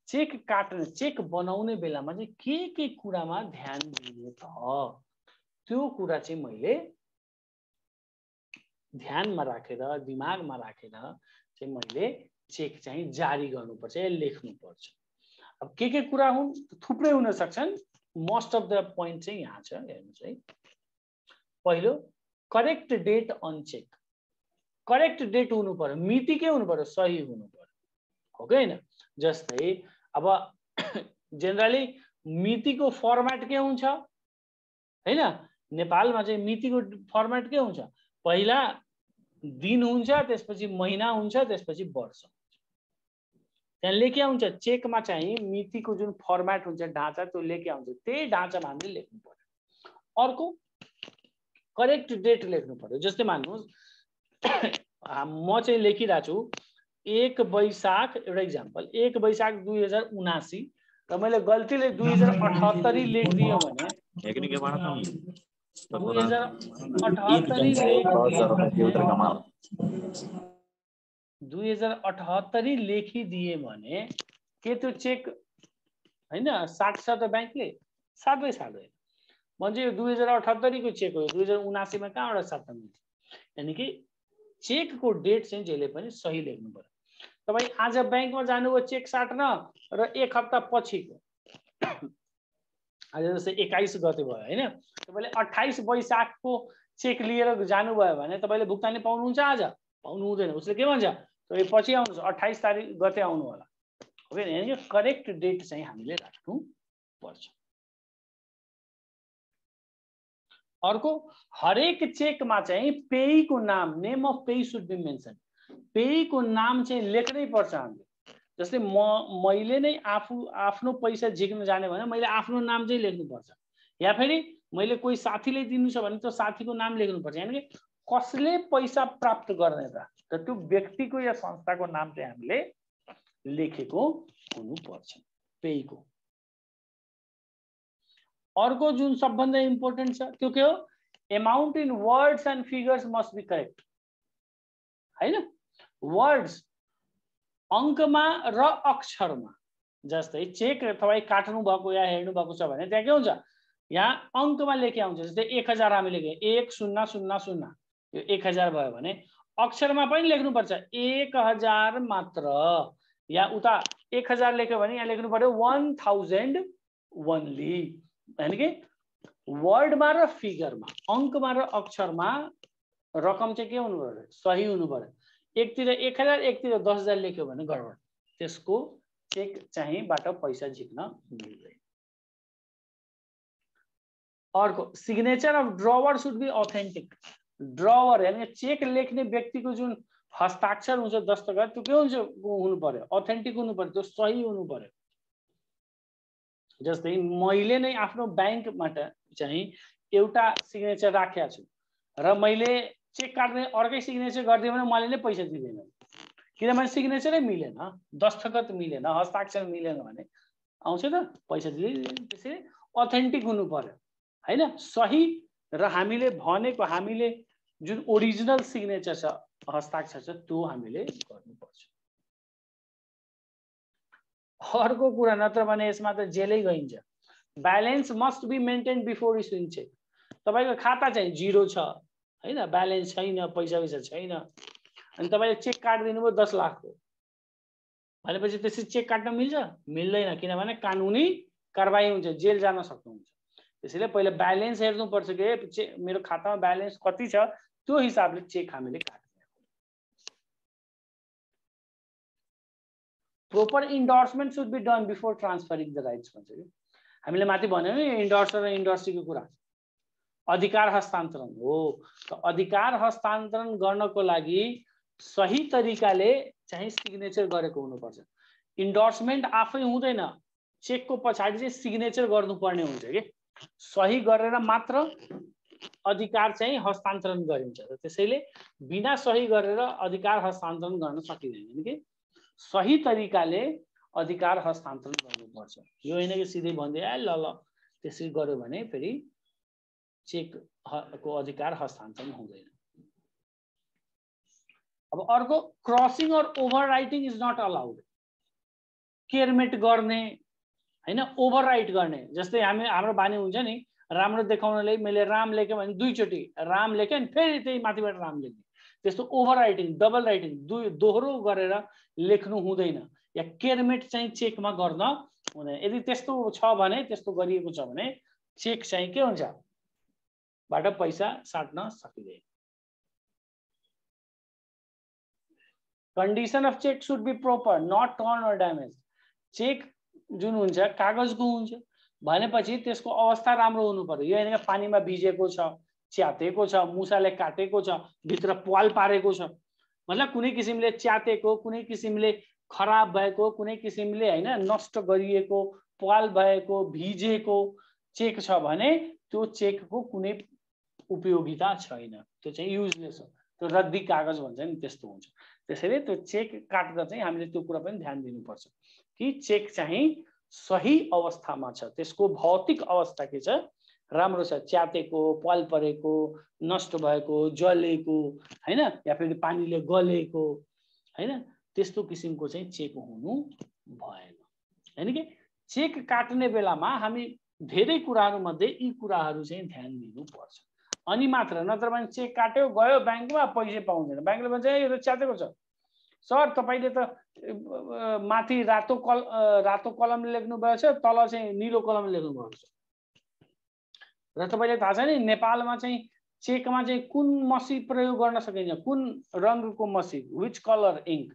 Speaker 1: चेक काट्ने, चेक बनाउने बेलामा चाहिँ के कुरामा ध्यान दिने त? त्यो कुरा चाहिँ मैले ध्यानमा राखेर, दिमागमा राखेर चाहिँ मैले चेक चाहिँ जारी गर्नुपर्छ या लेख्नुपर्छ। अब के कुरा हुन्? थुप्रै हुन सक्छन्। मोस्ट अफ द पोइन्ट चाहिँ यहाँ छ, हेर्नुस् है। पहिलो, correct date on cheque. Correct date हुनु पर्यो, मिति के हुनु पर्यो? सही हुनु पर्यो। हो कि हैन? जस्तै अब जेनरली मितिको फर्मेट के हुन्छ हैन? नेपालमा चाहिँ मितिको फर्मेट के हुन्छ? पहिला दिन हुन्छ, त्यसपछि महिना हुन्छ, त्यसपछि वर्ष हुन्छ। त्यहाँ लेखे आउँछ चेकमा चाहिँ मितिको जुन फर्मेट हुन्छ ढाँचा त्यो लेखे आउँछ त्यही ढाँचामा हामीले लेख्नु पर्यो। अर्को करेक्ट डेट लेख्नु पर्यो। जस्तै मान्नुहोस् म चाहिँ लेखिरहेको छु 1 वैशाख एउटा इक्जाम्पल 1 वैशाख 2079 र मैले गल्तीले 2078 लेखिदियो भने 2078 लेखिदिए भने के त्यो चेक हैन साट्छ त ब्याङ्कले? साट्दै साट्दैन। भन्छ यो 2078 को चेक हो 2079 मा कहाँबाट साट्न मिल्छ? यानी कि चेकको डेट चाहिँ जहिले पनि सही लेख्नु पर्यो। तपाई आज ब्याङ्कमा जानुभयो चेक साट्न र 1 हप्ता पछिको आज जस्तै 21 गते भयो हैन, तपाईले 28 वैशाखको चेक लिएर जानुभयो भने तपाईले भुक्तानी पाउनुहुन्छ? आज पाउनु हुँदैन। उसले के भन्छ तपाईँ पछि आउनुहोस् 28 तारिक गते आउनु होला। ओके, यानी कि करेक्ट डेट चाहिँ हामीले राख्नु पर्छ। अर्को हरेक चेकमा चाहिँ पेयीको नाम name of payee should be mention. पेयीको नाम चाहिँ लेख्नै पर्छ हामीले। जस्तै मैले नै आफ्नो पैसा झिक्न जाने भने मैले आफ्नो नाम चाहिँ लेख्नुपर्छ, या फेरि मैले कोही साथीले दिनु छ भने त्यो साथीको नाम लेख्नुपर्छ। यानी कि कसले पैसा प्राप्त गर्ने त त्यो व्यक्तिको या संस्थाको नाम चाहिँ हामीले लेखेको हुनुपर्छ पेयीको। अर्को जुन सबभन्दा इम्पोर्टेन्ट छ त्यो के हो? Amount in words and figures must be correct हैन। वर्ड्स अङ्कमा र अक्षरमा। जस्तै चेक तपाईँ काट्नु भएको या हेर्नु भएको छ भने त्यहाँ के हुन्छ? यहाँ अङ्कमा लेखे आउँछ। जस्तै 1000 हामी लेख्यौँ 1000 यो 1000 भयो भने अक्षरमा पनि लेख्नुपर्छ 1000 मात्र, या उता 1000 लेख्यो भने यहाँ लेख्नु पर्यो 1000 ओन्ली। यानी कि वर्डमा र फिगरमा अङ्कमा र अक्षरमा रकम चाहिँ के हुनु पर्यो? सही हुनु पर्यो। एकतिर 1000 एकतिर 10000 लेख्यो भने गडबड, त्यसको चेक चाहिँ बाट पैसा झिक्न मिल्दैन। अर्को signature of drawer should be authentic. Drawer यानी चेक लेख्ने व्यक्तिको जुन हस्ताक्षर हुन्छ दस्तखत त्यो के हुन्छ हुनु पर्यो? अथेन्टिक हुनु पर्यो, त्यो सही हुनु पर्यो। जस्तै मैले नै आफ्नो ब्याङ्कबाट चाहिँ एउटा सिग्नेचर राखेको छु र मैले चेक काट्ने अर्कै सिग्नेचर गरिदिएँ भने मैले नै पैसा दिँदैन, किनभने सिग्नेचरै मिलेन, दस्तखत मिलेन, हस्ताक्षर मिलेन भने आउँछ त पैसा दिँदैन। त्यसैले अथेन्टिक हुनु पर्यो हैन, सही। र हामीले भनेको हामीले जुन ओरिजिनल सिग्नेचर छ हस्ताक्षर छ त्यो हामीले गर्नुपर्छ। अर्को कुरा नत्र भने यसमा त जेलै गइन्छ। Balance must be maintain before issuing cheque. तपाईको खाता चाहिँ 0 छ हैन, ब्यालेन्स छैन, पैसा छैन, अनि तपाईले चेक काटिदिनु भयो 10 लाखको भनेपछि त्यसरी चेक काट्न मिल्छ? मिल्दैन, किनभने कानुनी कारबाही हुन्छ, जेल जान सक्नुहुन्छ। त्यसैले पहिला ब्यालेन्स हेर्नुपर्छ कि मेरो खातामा ब्यालेन्स कति छ, त्यो हिसाबले चेक हामीले काट्ने। Proper endorsement should be done before transferring the rights भन्छ कि हामीले माथि भन्यौँ नि इन्डोर्सर र इन्डोर्सीको कुरा। अधिकार हस्तान्तरण हो, त अधिकार हस्तान्तरण गर्नको लागि सही तरिकाले चाहिँ सिग्नेचर गरेको हुनुपर्छ। इन्डोर्समेन्ट आफै हुँदैन, चेकको पछाडि चाहिँ सिग्नेचर गर्नुपर्ने हुन्छ कि सही गरेर मात्र अधिकार चाहिँ हस्तान्तरण गरिन्छ। त्यसैले बिना सही गरेर अधिकार हस्तान्तरण गर्न सकिँदैन कि सही तरिकाले अधिकार हस्तान्तरण गर्नुपर्छ। यो होइन कि सिधै भन्दै ल ल त्यसरी गर्यो भने फेरि चेकको अधिकार हस्तान्तरण हुँदैन। अब अर्को crossing or overwriting is not allowed. केयरमेट गर्ने हैन, ओभर राइट गर्ने। जस्तै हाम्रो बानी हुन्छ नि राम्रो देखाउनले मैले राम लेखेँ भने 2 चोटि राम लेखेँ अनि फेरि त्यही माथिबाट राम लेख्ने, त्यस्तो ओभर राइटिङ डबल राइटिङ दोहोरो गरेर लेख्नु हुँदैन, या केयरमेट चाहिँ चेकमा गर्न हुँदैन। यदि त्यस्तो छ भने त्यस्तो गरिएको छ भने चेक चाहिँ के हुन्छ बाट पैसा साट्न सकिँदैन। Condition of cheque should be proper not torn or damage. चेक जुन हुन्छ कागजको हुन्छ भनेपछि त्यसको अवस्था राम्रो हुनु पर्यो। यो होइन पानीमा भिजेको छ, च्यातेको छ, मुसाले काटेको छ, भित्र प्वाल पारेको छ, मतलब कुनै किसिमले च्यातेको, कुनै किसिमले खराब भएको कुनै किसिमले हैन नष्ट गरिएको पाल भएको भिजेको चेक छ भने त्यो चेकको कुनै उपयोगिता छैन, त्यो चाहिँ युजलेस हो, त्यो रद्दी कागज भन्छ नि त्यस्तो हुन्छ। त्यसैले त्यो चेक काट्दा चाहिँ हामीले त्यो कुरा पनि ध्यान दिनुपर्छ कि चेक चाहिँ सही अवस्थामा छ, त्यसको भौतिक अवस्था के छ, राम्रो छ, च्यातेको पाल परेको नष्ट भएको जलेको हैन या फेरि पानीले गलेको हैन त्यस्तो किसिमको चाहिँ चेक हुनु भएन। हैन कि चेक काट्ने बेलामा हामी धेरै कुराहरु मध्ये यी कुराहरु चाहिँ ध्यान दिनुपर्छ। अनि मात्र नत्र भने चेक काट्यो गयो ब्याङ्कमा पैसा पाउँदैन, ब्याङ्कले भन्छ यो त च्यातेको छ सर तपाईले त माथि रातो कलमले लेख्नु भएको छ तल चाहिँ नीलो कलमले लेख्नु भएको छ। र तपाईले थाहा छ नि नेपालमा चाहिँ चेकमा चाहिँ कुन मसी प्रयोग गर्न सकिन्छ, कुन रङको मसी, व्हिच कलर इङ्क,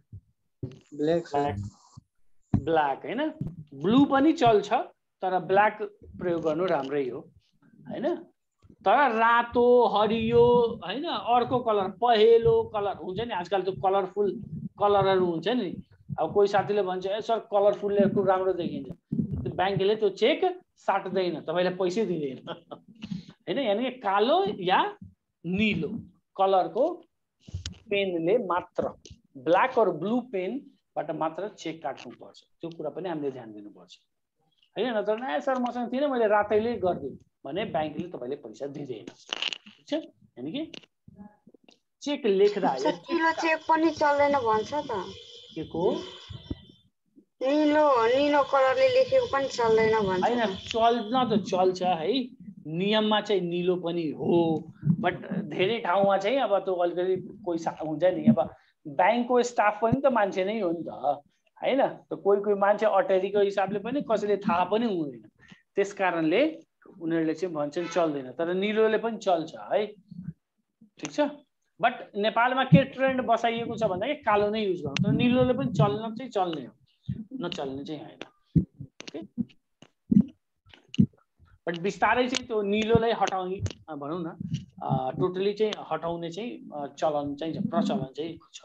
Speaker 1: ब्ल्याक हैन, ब्लू पनि चल्छ तर ब्ल्याक प्रयोग गर्नु राम्रै हो हैन। तर रातो हरियो हैन अर्को कलर पहेलो कलर हुन्छ नि, आजकल त कलरफुल कलरहरु हुन्छ नि। अब कोही साथीले भन्छ ए सर कलरफुल लेख्नु राम्रो देखिन्छ, ब्याङ्कले त्यो चेक साट्दैन, तपाईलाई पैसै दिँदैन हैन। यानी कालो या नीलो कलरको पेनले मात्र, ब्ल्याक और ब्लू पेनबाट मात्र चेक काट्नु पर्छ, त्यो कुरा पनि हामीले ध्यान दिनुपर्छ हैन। नत्र ए सर मसँग थिएन मैले रातैले गर्दिए भने ब्याङ्कले तपाईले पैसा दिँदैन, ठीक छ। यानी कि चेक लेख्दा
Speaker 3: नीलो चेक पनि चल्दैन भन्छ त,
Speaker 1: के को
Speaker 3: नीलो कलरले लेखेको पनि चल्दैन भन्छ
Speaker 1: हैन, चल्न त चल्छ है, नियममा चाहिँ नीलो पनि हो, बट धेरै ठाउँमा चाहिँ अब त्यो अलिकति कोही हुन्छ नि, अब ब्याङ्कको स्टाफ पनि त मान्छे नै हो नि त हैन, त कोही मान्छे अटेरीको हिसाबले पनि कसैले थाहा पनि हुँदैन, त्यसकारणले उनीहरूले चाहिँ भन्छन् चल्दैन, तर नीलोले पनि चल्छ है, ठीक छ। बट नेपालमा के ट्रेन्ड बसाइएको छ भन्दा कालो नै युज गर्नु, तर नीलोले पनि चल्न चाहिँ चल्ने हो, नचल्ने चाहिँ हैन, ओके। बट बिस्तारै चाहिँ त्यो नीलोलाई हटाउने भनौँ न टोटली चाहिँ हटाउने चाहिँ चलन चाहिँ प्रचलन चाहिँ छ।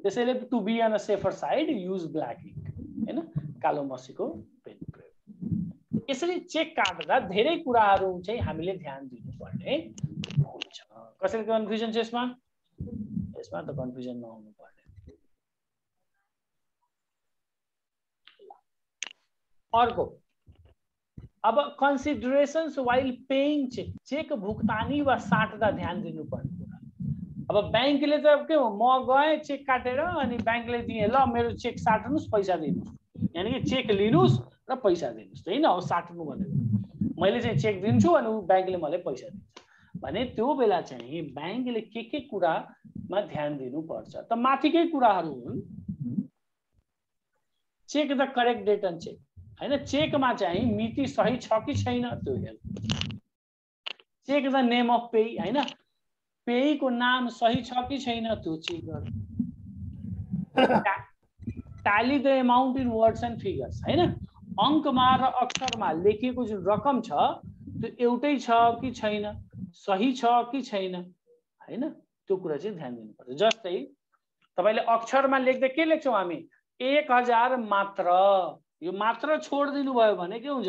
Speaker 1: त्यसैले to be on a safer side use black ink हैन, कालो मसीको पेन प्रयोग। यसरी चेक काट्दा धेरै कुराहरू चाहिँ हामीले ध्यान दिनुपर्ने हुन्छ। कसैले कन्फ्युजन छ यसमा? यसमा त कन्फ्युजन नहुनु पर्ने। अर्को अब considerations while paying cheque, cheque भुक्तानी वा साट्दा ध्यान दिनुपर्ने कुरा। अब ब्याङ्कले त के हो, म गएँ चेक काटेर अनि ब्याङ्कले दिएँ ल मेरो चेक साट्नुस् पैसा दिनुस्, यानी कि चेक लिनुस् र पैसा दिनुस् हैन हो साट्नु भनेको। मैले चाहिँ चेक दिन्छु अनि ब्याङ्कले मलाई पैसा दिन्छ भने त्यो बेला चाहिँ ब्याङ्कले के कुरामा ध्यान दिनुपर्छ त माथिकै कुराहरू हुन्। Check the correct date and check हैन, चेकमा चाहिँ मिति सही छ कि छैन त्यो हेर्नु। Check the name of pay हैन, पेयको नाम सही छ कि छैन त्यो चेक गर्नु। Tally the amount in words and figures हैन, अङ्कमा र अक्षरमा लेखिएको जुन रकम छ त्यो एउटै छ कि छैन, सही छ कि छैन हैन, त्यो कुरा चाहिँ ध्यान दिनुपर्छ। जस्तै तपाईले अक्षरमा लेख्दा के लेख्छौँ हामी 1000 मात्र, यो मात्र छोडिदिनु भयो भने के हुन्छ,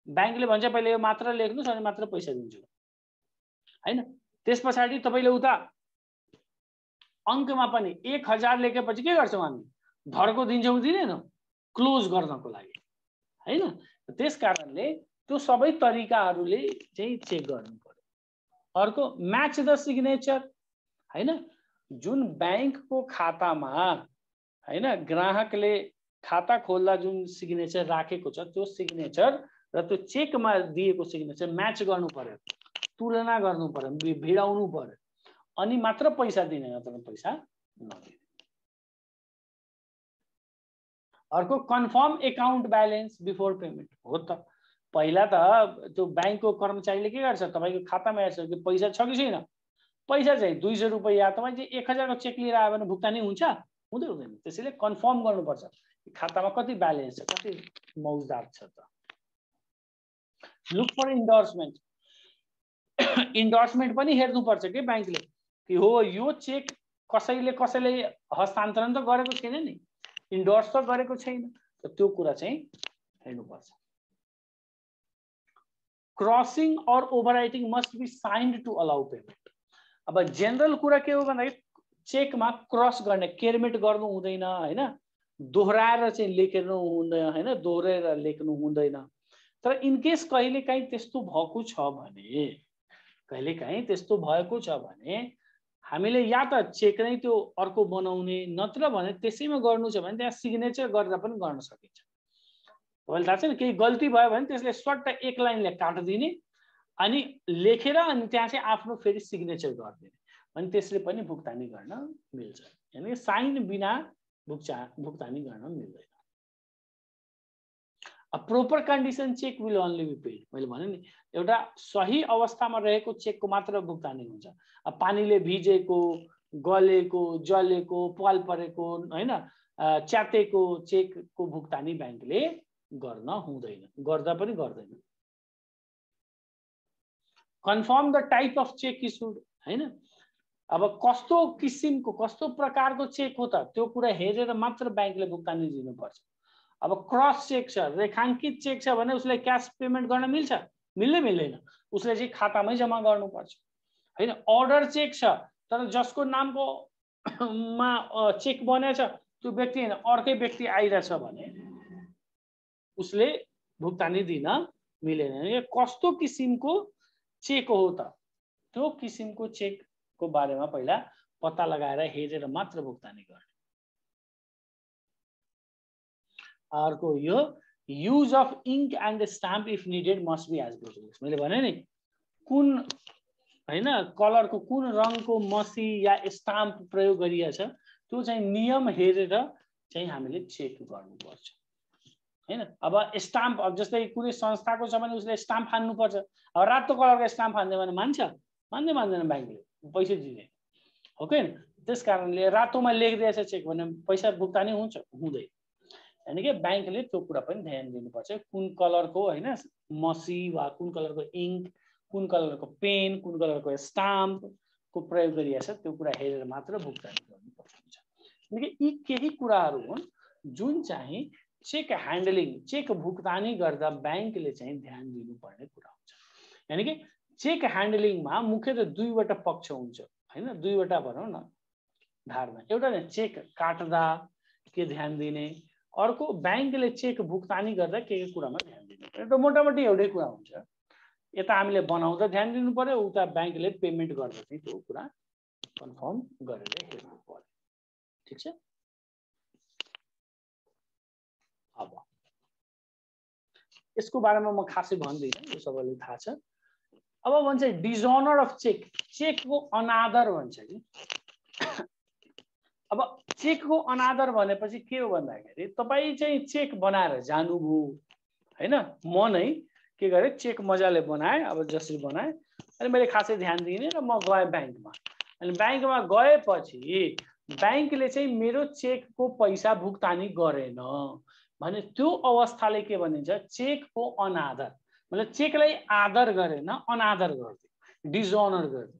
Speaker 1: ब्याङ्कले भन्छ पहिले यो मात्र लेख्नुस् अनि मात्र पैसा दिन्छु हैन। त्यस पछाडि तपाईले उता अङ्कमा पनि 1000 लेखेपछि के गर्छौँ हामी, धर्को दिन्छौँ दिँदैनौँ क्लोज गर्नको लागि हैन। त्यस कारणले त्यो सबै तरिकाहरूले चाहिँ चेक गर्नु पर्यो। अर्को म्याच द सिग्नेचर हैन, जुन ब्याङ्कको खातामा हैन ग्राहकले खाता खोल्दा जुन सिग्नेचर राखेको छ त्यो सिग्नेचर र त्यो चेकमा दिएको सिग्नेचर म्याच गर्नु पर्यो, तुलना गर्नु पर्यो, भिडाउनु पर्यो अनि मात्र पैसा दिने, नत्र पैसा नदिने। अर्को confirm account balance before payment हो त, पहिला त त्यो ब्याङ्कको कर्मचारीले के गर्छ, तपाईँको खातामा हेर्छ कि पैसा छ कि छैन, पैसा चाहिँ 200 रुपैयाँ तपाईँ चाहिँ 1000 को चेक लिएर आयो भने भुक्तानी हुन्छ हुँदैन। त्यसैले कन्फर्म गर्नुपर्छ खातामा कति ब्यालेन्स छ, कति मौजदार छ त। लुक फर इन्डोर्समेन्ट, इन्डोर्समेन्ट पनि हेर्नुपर्छ कि ब्याङ्कले कि हो यो चेक कसैले हस्तान्तरण त गरेको छैन नि, इन्डोर्स त गरेको छैन, त्यो कुरा चाहिँ हेर्नुपर्छ। Crossing or overwriting must be signed to allow payment. अब जेनरल कुरा के हो भन्दाखेरि चेकमा क्रस गर्ने केरमेट गर्नु हुँदैन हैन, दोहोऱ्याएर चाहिँ लेख्नु हुँदैन हैन, दोहोरेर लेख्नु हुँदैन। तर इनकेस कहिलेकाहीँ त्यस्तो भएको छ भने, कहिलेकाहीँ त्यस्तो भएको छ भने हामीले या त चेक नै त्यो अर्को बनाउने, नत्र भने त्यसैमा गर्नु छ भने त्यहाँ सिग्नेचर गरेर पनि गर्न सकिन्छ। तपाईँले थाहा छैन केही गल्ती भयो भने त्यसले सट्ट एक लाइनले काटिदिने अनि लेखेर अनि त्यहाँ चाहिँ आफ्नो फेरि सिग्नेचर गरिदिने, अनि त्यसले पनि भुक्तानी गर्न मिल्छ। यानी साइन बिना भुक्तानी गर्न मिल्दैन। A proper condition check will only be paid। मैले भने नि एउटा सही अवस्थामा रहेको चेकको मात्र भुक्तानी हुन्छ। अब पानीले भिजेको, गलेको, जलेको, पाल परेको हैन, च्यातेको चेकको भुक्तानी ब्याङ्कले गर्न हुँदैन, गर्दा पनि गर्दैन। Confirm the type of check issued हैन, अब कस्तो किसिमको कस्तो प्रकारको चेक हो त त्यो कुरा हेरेर मात्र ब्याङ्कले भुक्तानी दिनुपर्छ। अब क्रस चेक छ, रेखाङ्कित चेक छ भने उसले क्यास पेमेन्ट गर्न मिल्छ? मिल्दैन, उसले चाहिँ खातामै जम्मा गर्नुपर्छ हैन। अर्डर चेक छ तर जसको नामको मा चेक बनेछ त्यो व्यक्ति हैन अर्कै व्यक्ति आइरहेछ भने उसले भुक्तानी दिन मिलेन। कस्तो किसिमको चेक हो त त्यो किसिमको चेकको बारेमा पहिला पत्ता लगाएर हेरेर मात्र भुक्तानी गर्ने। अर्को यो use of ink and stamp if needed must be as protocols. मैले भने नि कुन हैन कलरको कुन रङको मसी या स्टाम्प प्रयोग गरिएछ त्यो चाहिँ नियम हेरेर चाहिँ हामीले चेक गर्नुपर्छ हैन। अब स्टाम्प अब जस्तै कुनै संस्थाको छ भने उसले स्टाम्प फान्नुपर्छ। अब रातो कलरको स्टाम्प फान्दै भने मान्छ? मान्दैन ब्याङ्कले, पैसा दिँदैन हो कि। त्यस कारणले रातोमा लेखिदिएछ चेक भने पैसा भुक्तानी हुन्छ? हुँदैन। यानी कि ब्याङ्कले त्यो कुरा पनि ध्यान दिनुपर्छ कुन कलरको हैन मसी वा कुन कलरको इङ्क, कुन कलरको पेन, कुन कलरको स्टाम्पको प्रयोग गरिएछ त्यो कुरा हेरेर मात्र भुक्तानी गर्नुपर्छ हुन्छ। यानी कि यी केही कुराहरू हुन् जुन चाहिँ चेक ह्यान्डलिङ, चेक भुक्तानी गर्दा ब्याङ्कले चाहिँ ध्यान दिनुपर्ने कुरा हुन्छ। यानी कि चेक ह्यान्डलिङमा मुख्यतः दुईवटा पक्ष हुन्छ हैन, दुईवटा भनौँ न धारमा। एउटा चाहिँ चेक काट्दा के ध्यान दिने, अर्को ब्याङ्कले चेक भुक्तानी गर्दा के कुरामा ध्यान दिने। एउटा मोटामोटी एउटै कुरा हुन्छ। यता हामीले बनाउँदा ध्यान दिनु पर्यो, उता ब्याङ्कले पेमेन्ट गर्दा चाहिँ त्यो कुरा कन्फर्म गरेर हेर्नु पर्यो। ठिक छ। अब यसको बारेमा म खासै भन्दिनँ, यो सबैलाई थाहा छ। अब भन्छ डिजअनर अफ चेक, चेकको अनादर भन्छ कि। अब चेकको अनादर भनेपछि के हो भन्दाखेरि तपाईँ चाहिँ चेक बनाएर जानुभयो हैन, म नै के गरेँ चेक मजाले बनाएँ, अब जसरी बनाएँ अनि मैले खासै ध्यान दिइनँ र म गएँ ब्याङ्कमा। अनि ब्याङ्कमा गएपछि ब्याङ्कले चाहिँ मेरो चेकको पैसा भुक्तानी गरेन भने त्यो अवस्थाले के भनिन्छ? चेकको अनादर। मतलब चेकलाई आदर गरेन, अनादर गरिदियो, डिजअनर गरिदियो।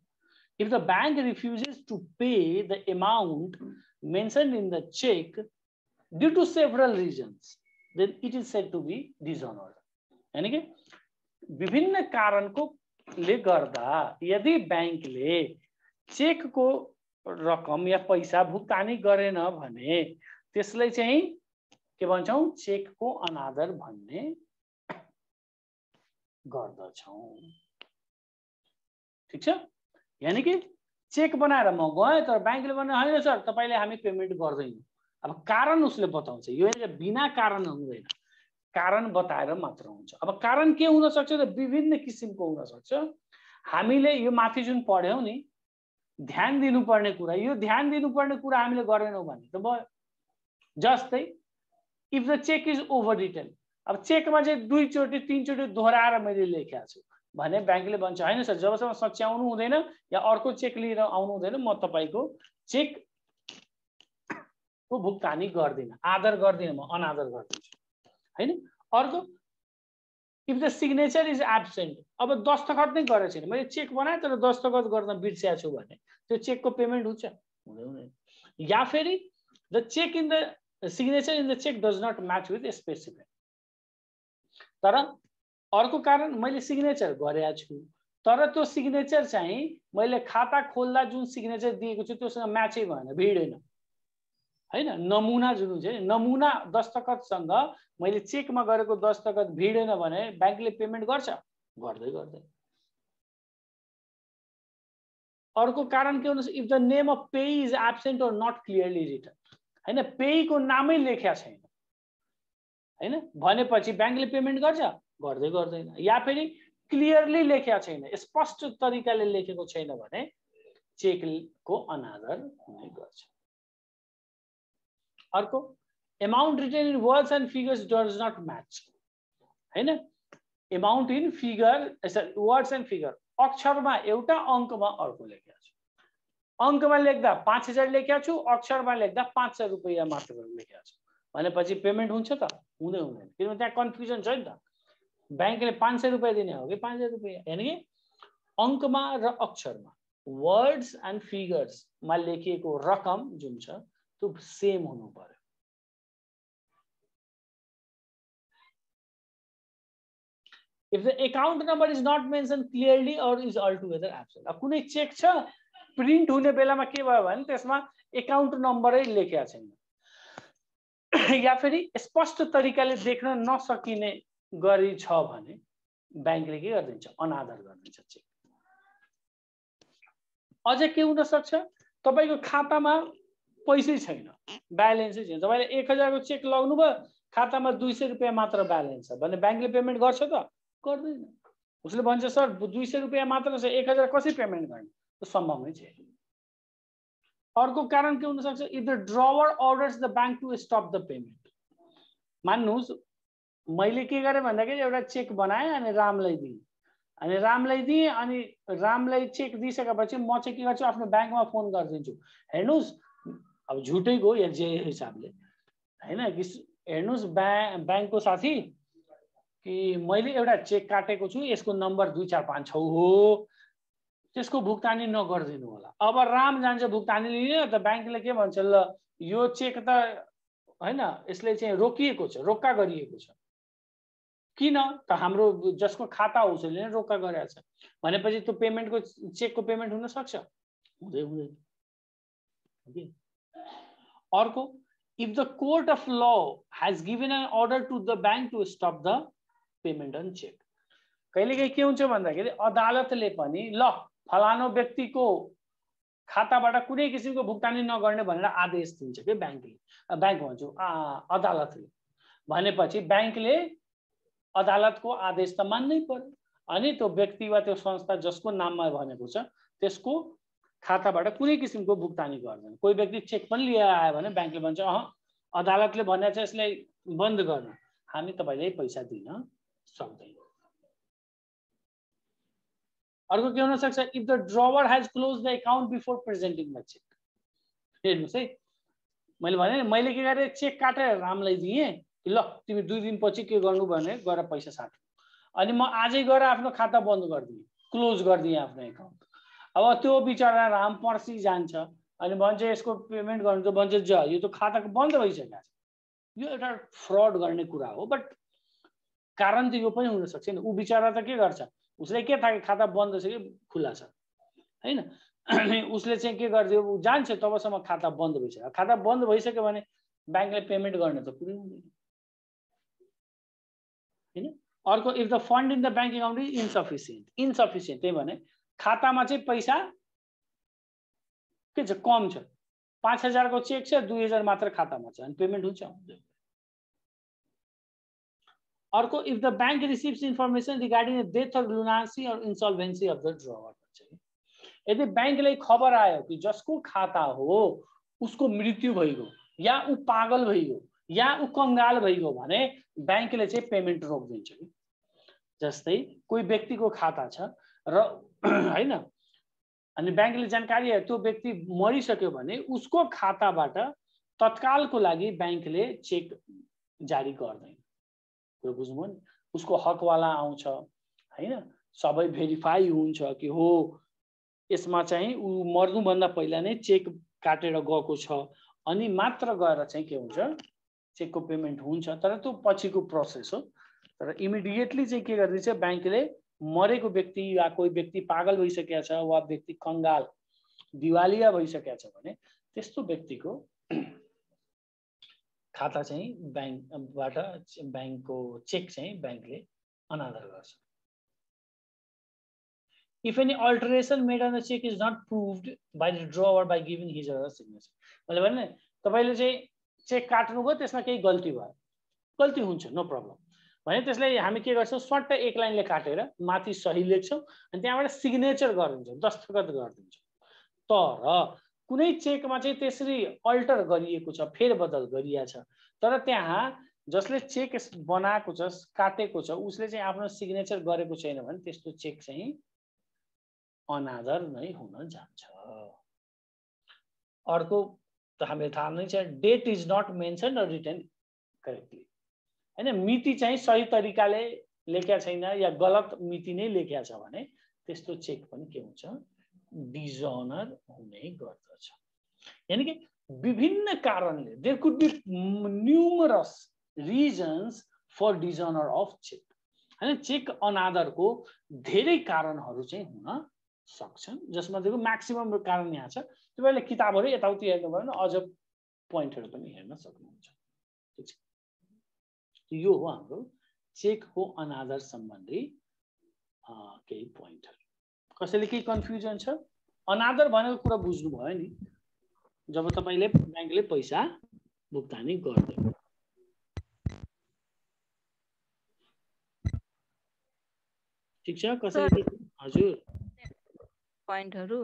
Speaker 1: If the bank refuses to pay the amount mentioned in the check due to several reasons, then it is said to be dishonored. यानी कि विभिन्न कारणको ले गर्दा यदि ब्याङ्कले चेकको रकम या पैसा भुक्तानी गरेन भने त्यसलाई चाहिँ के भन्छौं? चेकको अनादर भन्ने गर्दछौं। ठीक छ। यानी कि चेक बनाएर म गएँ तर ब्याङ्कले भने हैन सर तपाईले हामी पेमेन्ट गर्दैनौं। अब कारण उसले बताउँछ, यो बिना कारण हुँदैन, कारण बताएर मात्र हुन्छ। अब कारण के हुन सक्छ त? विभिन्न किसिमको हुन सक्छ। हामीले यो माथि जुन पढ्यौं नि ध्यान दिनुपर्ने कुरा, यो ध्यान दिनुपर्ने कुरा हामीले गरेनौं भने त भयो। जस्तै if the cheque is overwritten, अब चेकमा चाहिँ दुईचोटि तीनचोटि दोहोऱ्याएर मैले लेखेको छु भने ब्याङ्कले भन्छ हैन सर जबसम्म सच्याउनु हुँदैन या अर्को चेक लिएर आउनु हुँदैन म तपाईको चेकको भुक्तानी गर्दिन, आदर गर्दिन, म अनादर गर्दिन्छु हैन। अर्को if the signature is absent, अब दस्तखत नै गरेको छैन, मैले चेक बनाएँ तर दस्तखत गर्न बिर्सेको छु भने त्यो चेकको पेमेन्ट हुन्छ? हुँदैन। या फेरि the cheque in the signature in the cheque does not match with specify. तर अर्को कारण मैले सिग्नेचर गरेको छु तर त्यो सिग्नेचर चाहिँ मैले खाता खोल्दा जुन सिग्नेचर दिएको छु त्योसँग म्याचै भएन, भिडेन हैन। नमुना जुन चाहिँ नमुना दस्तखतसँग मैले चेकमा गरेको दस्तखत भिडेन भने ब्याङ्कले पेमेन्ट गर्छ, गर्दैन। अर्को कारण के हुन्छ, if the name of pay is absent और नट क्लियरली रिटन, हैन पेको नामै लेख्या छैन हैन भनेपछि ब्याङ्कले पेमेन्ट गर्दैन। या फेरि क्लियरली लेख्या छैन, स्पष्ट तरिकाले लेखेको छैन भने चेकको अनादर हुने गर्छ। अर्को amount written in words and figures does not match हैन। Amount in figure words and figure, अक्षरमा एउटा अङ्कमा अर्को लेखेको छु। अङ्कमा लेख्दा 5000 लेखेको छु, अक्षरमा लेख्दा 500 रुपैयाँ मात्र लेखेको छु भनेपछि पेमेन्ट हुन्छ त? हुँदैन, किनभने त्यहाँ कन्फ्युजन छ नि त। ब्याङ्कले 500 रुपैयाँ दिने हो कि 5000 रुपैयाँ, यानि कि अङ्कमा र अक्षरमा वर्ड्स एन्ड फिगर्समा लेखिएको रकम जुन छ त्यो सेम हुनु पर्यो। If the account number is not mentioned clearly or is altogether absent, कुनै चेक छ प्रिन्ट हुने बेलामा के भयो भने त्यसमा एकाउन्ट नम्बरै लेखेको छैन या फेरि स्पष्ट तरिकाले देख्न नसकिने गरी छ भने ब्याङ्कले के गरिदिन्छ, अनादर गरिदिन्छ चेक। अझै के हुन सक्छ, तपाईको खातामा पैसै छैन, ब्यालेन्सै छैन, तपाईले 1000 को चेक लग्नु भयो, खातामा 200 रुपैयाँ मात्र ब्यालेन्स छ भने ब्याङ्कले पेमेन्ट गर्छ त? गर्दैन। उसले भन्छ सर 200 रुपैयाँ मात्र छ, 1000 कसरी पेमेन्ट गर्ने? त्यो सम्भव नै छैन। अर्को कारण के हुन सक्छ, if the drawer orders the bank to stop the payment. मान्नुस् मैले के गरेँ भन्दाखेरि एउटा चेक बनाएँ अनि रामलाई दिएँ, अनि रामलाई चेक दिइसकेपछि म चाहिँ के गर्छु, आफ्नो ब्याङ्कमा फोन गरिदिन्छु, हेर्नुस् अब झुटैको या जे हिसाबले हैन कि हेर्नुस् ब्याङ्कको साथी कि मैले एउटा चेक काटेको छु, यसको नम्बर 2456 हो, त्यसको भुक्तानी नगर्दिनु होला। अब राम जान्छ भुक्तानी लिने त ब्याङ्कले के भन्छ, ल यो चेक त हैन यसले चाहिँ रोकिएको छ, रोक्का गरिएको छ, किन त हाम्रो जसको खाता हो उसले नै रोक्का गरेको छ भनेपछि त्यो पेमेन्टको चेकको पेमेन्ट हुन सक्छ? हुँदैन। अर्को, if the court of law has given an order to the bank to stop the payment on check, कहिलेकाहीँ के हुन्छ भन्दाखेरि अदालतले पनि ल फलानो व्यक्तिको खाताबाट कुनै किसिमको भुक्तानी नगर्ने भनेर आदेश दिन्छ के ब्याङ्कले, ब्याङ्क भन्छु अदालतले, भनेपछि ब्याङ्कले अदालतको आदेश त मान्नै पर्यो अनि त्यो व्यक्ति वा त्यो संस्था जसको नाममा भनेको छ त्यसको खाताबाट कुनै किसिमको भुक्तानी गर्दैन। कोही व्यक्ति चेक पनि लिएर आयो भने ब्याङ्कले भन्छ अदालतले भनेको छ यसलाई बन्द गर्न, हामी तपाईलाई पैसा दिन सक्दैन। अर्को के हुन सक्छ, if the drawer has close the account before presenting the cheque. हेर्नुस् है, मैले भने मैले के गरेँ, चेक काटेर रामलाई दिएँ कि ल तिमी 2 दिनपछि के गर्नु भने गएर पैसा साट्नु, अनि म आजै गएर आफ्नो खाता बन्द गरिदिएँ, क्लोज गरिदिएँ आफ्नो अकाउन्ट। अब त्यो बिचरा राम पर्सि जान्छ अनि भन्छ यसको पेमेन्ट गर्नु, त भन्छ ज यो त खाता बन्द भइसकेको छ। यो एउटा फ्रड गर्ने कुरा हो, बट कारण त यो पनि हुन सक्छ नि, ऊ बिचरा त के गर्छ, उसले के थाहा खाता बन्द छ कि खुला छ हैन, अनि उसले चाहिँ के गरिदियो, ऊ जान्छ तबसम्म खाता बन्द भइसक्यो। खाता बन्द भइसक्यो भने ब्याङ्कले पेमेन्ट गर्ने त कुरै हुँदैन हैन। अर्को, if the fund in the bank account is insufficient, त्यही भने खातामा चाहिँ पैसा के छ, कम छ, 5000 को चेक छ, 2000 मात्र खातामा छ अनि पेमेन्ट हुन्छ। अर्को, if the bank receives information regarding the death or lunacy or insolvency of the drawer, यदि ब्याङ्कलाई खबर आयो कि जसको खाता हो उसको मृत्यु भइगयो या ऊ पागल भइगयो या ऊ कंगाल भइगयो भने ब्याङ्कले चाहिँ पेमेन्ट रोकिदिन्छ कि। जस्तै कोही व्यक्तिको खाता छ र हैन अनि ब्याङ्कले जानकारी आयो त्यो व्यक्ति मरिसक्यो भने उसको खाताबाट तत्कालको लागि ब्याङ्कले चेक जारी गर्दैन। त्यो बुझ्नुभयो नि, उसको हकवाला आउँछ हैन, सबै भेरिफाई हुन्छ कि हो यसमा चाहिँ ऊ मर्नुभन्दा पहिला नै चेक काटेर गएको छ अनि मात्र गएर चाहिँ के हुन्छ चेकको पेमेन्ट हुन्छ। तर त्यो पछिको प्रोसेस हो। तर इमिडिएटली चाहिँ के गर्दैछ ब्याङ्कले मरेको व्यक्ति या कोही व्यक्ति पागल भइसकेको छ वा व्यक्ति कंगाल दिवालिया भइसकेको छ भने त्यस्तो व्यक्तिको खाता चाहिँ ब्याङ्कबाट ब्याङ्कको चेक चाहिँ ब्याङ्कले अनादर गर्छ। If any alteration made on the check is not proved by the drawer by giving his or her signature, मैले भने तपाईले चाहिँ चेक काट्नुभयो त्यसमा केही गल्ती भयो, गल्ती हुन्छ नो प्रब्लम भने त्यसलाई हामी के गर्छौं स्वाट एक लाइनले काटेर माथि सही लेख्छौं अनि त्यहाँबाट सिग्नेचर गरिदिन्छौं, दस्तखत गरिदिन्छौं। तर कुनै चेकमा चाहिँ त्यसरी अल्टर गरिएको छ, फेरबदल गरिएको छ, तर त्यहाँ जसले चेक बनाएको छ काटेको छ उसले चाहिँ आफ्नो सिग्नेचर गरेको छैन भने त्यस्तो चेक चाहिँ अनादर नै हुन जान्छ। अर्को त हामीले थाहा नै छ डेट इज नट मेन्सन र रिटन करेक्टली हैन, मिति चाहिँ सही तरिकाले लेखेको छैन या गलत मिति नै लेखेको छ भने त्यस्तो चेक पनि के हुन्छ डिजअनर हुने गर्दछ। यानी कि विभिन्न कारणले there could be numerous reasons for dishonour of cheque हैन। चेक अनादरको धेरै कारणहरू चाहिँ हुन सक्छन् जसमध्येको म्याक्सिमम कारण यहाँ छ। तपाईले किताबहरु यताउति हेर्नु भयो भने अझ पोइन्टहरु पनि हेर्न सक्नुहुन्छ। ठीक छ, यो हो हाम्रो चेकको अनादर सम्बन्धी केही पोइन्टहरु। कसैले के कन्फ्युजन छ? अनादर भनेको कुरा बुझ्नु भयो नि, जब तपाईले ब्याङ्कले पैसा भुक्तानी गर्दैन। ठीक छ, कसैले हजुर
Speaker 4: पोइन्टहरु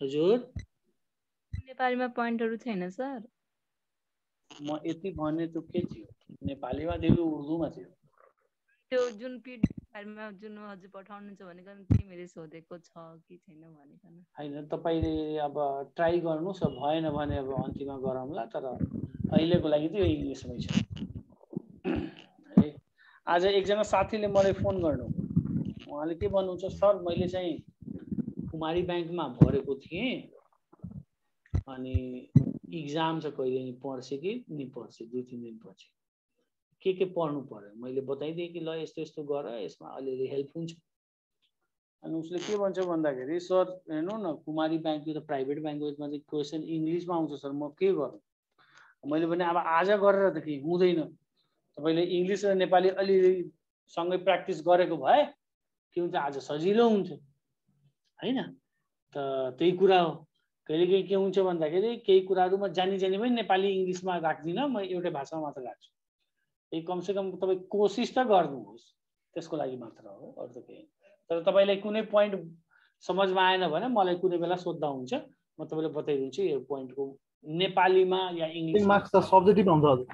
Speaker 1: हजुर
Speaker 4: नेपालीमा पोइन्टहरु छैन सर?
Speaker 1: म यति भने त के थियो नेपालीमा थियो उर्दूमा थियो
Speaker 4: त्यो जुन पीडीएफ फाइलमा जुन हजुर पठाउनुहुन्छ भनेको त्यही मैले सोधेको छ कि छैन भनेको
Speaker 1: हैन। तपाईले अब ट्राई गर्नुस्, भएन भने अब अन्तिममा गरौँला, तर अहिलेको लागि त यो इंग्लिशमै छ है। आज एकजना साथीले मलाई फोन गर्नु, उहाँले के भन्नुहुन्छ सर मैले चाहिँ कुमारी ब्याङ्कमा भरेको थिएँ अनि एक्जाम छ कहिले नि पर्छ कि नि पर्छ 2-3 दिन पछि के पढ्नु पर्यो। मैले बताइदिएँ कि ल यस्तो यस्तो गर, यसमा अलिअलि हेल्प हुन्छ। अनि उसले के भन्छ भन्दाखेरि सर हेर्नु न कुमारी ब्याङ्क यो त प्राइभेट ब्याङ्क हो, यसमा चाहिँ क्वेसन इङ्ग्लिसमा आउँछ सर, म के गरौँ? मैले भने अब आज गरेर त के हुँदैन, तपाईले इङ्ग्लिस र नेपाली अलिअलि सँगै प्र्याक्टिस गरेको भए के हुन्छ आज सजिलो हुन्थ्यो हैन। त त्यही कुरा हो। कहिलेकाहीँ के हुन्छ भन्दाखेरि केही कुराहरू म जानी पनि नेपाली इङ्ग्लिसमा राख्दिनँ, म एउटै भाषामा मात्र राख्छु। यही कमसेकम तपाईँ कोसिस त गर्नुहोस्, त्यसको लागि मात्र हो, अरू त केही। तर तपाईँलाई कुनै पोइन्ट समझमा आएन भने मलाई कुनै बेला सोध्दा हुन्छ, म तपाईँलाई बताइदिन्छु यो पोइन्टको नेपालीमा या इङ्ग्लिस।
Speaker 5: मार्क्स त सब्जेक्टिभ आउँछ हजुर,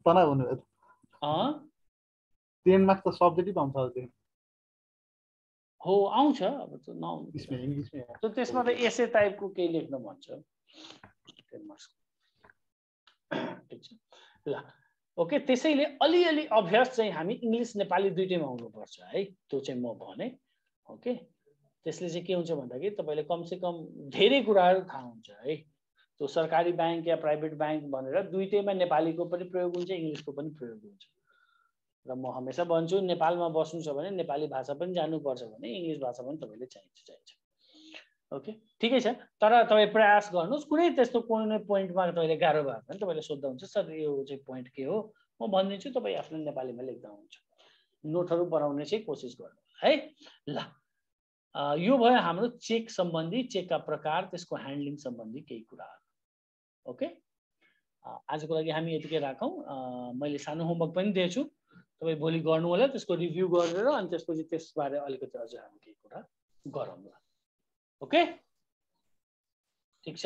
Speaker 5: तना भन्नु 10 मार्क्स त सब्जेक्टिभ आउँछ हजुर।
Speaker 1: हो आउँछ, अब त नआउनु
Speaker 5: इंग्लिशमै
Speaker 1: त त्यसमा त एसे टाइपको केही लेख्न भन्छ 10 मार्क्स। ठीक छ ल, ओके। त्यसैले अलिअलि अभ्यास चाहिँ हामी इङ्ग्लिस नेपाली दुईटैमा आउनुपर्छ है, त्यो चाहिँ म भने। ओके, त्यसले चाहिँ के हुन्छ भन्दाखेरि तपाईँले कमसेकम धेरै कुराहरू थाहा हुन्छ है। त्यो सरकारी ब्याङ्क या प्राइभेट ब्याङ्क भनेर दुईटैमा नेपालीको पनि प्रयोग हुन्छ, इङ्ग्लिसको पनि प्रयोग हुन्छ। र म हमेसा भन्छु नेपालमा बस्नु छ भने नेपाली भाषा पनि जान्नुपर्छ भने इङ्ग्लिस भाषा पनि तपाईँले चाहिन्छ। ओके ठिकै छ, तर तपाईँ प्रयास गर्नुहोस्। कुनै त्यस्तो कुनै पोइन्टमा तपाईँले गाह्रो भयो भने तपाईँले सोध्दा हुन्छ सर यो चाहिँ पोइन्ट के हो, म भनिदिन्छु, तपाईँ आफ्नो नेपालीमा लेख्दा हुन्छ। नोटहरू बनाउने चाहिँ कोसिस गर्नु है। ल यो भयो हाम्रो चेक सम्बन्धी, चेकका प्रकार, त्यसको ह्यान्डलिङ सम्बन्धी केही कुराहरू। ओके, आजको लागि हामी यतिकै राखौँ। मैले सानो होमवर्क पनि दिएछु, तपाईँ भोलि गर्नु होला, त्यसको रिभ्यू गरेर अनि त्यसपछि त्यसबारे अलिकति अझ हामी केही कुरा गरौँला। ओके, ठिक छ।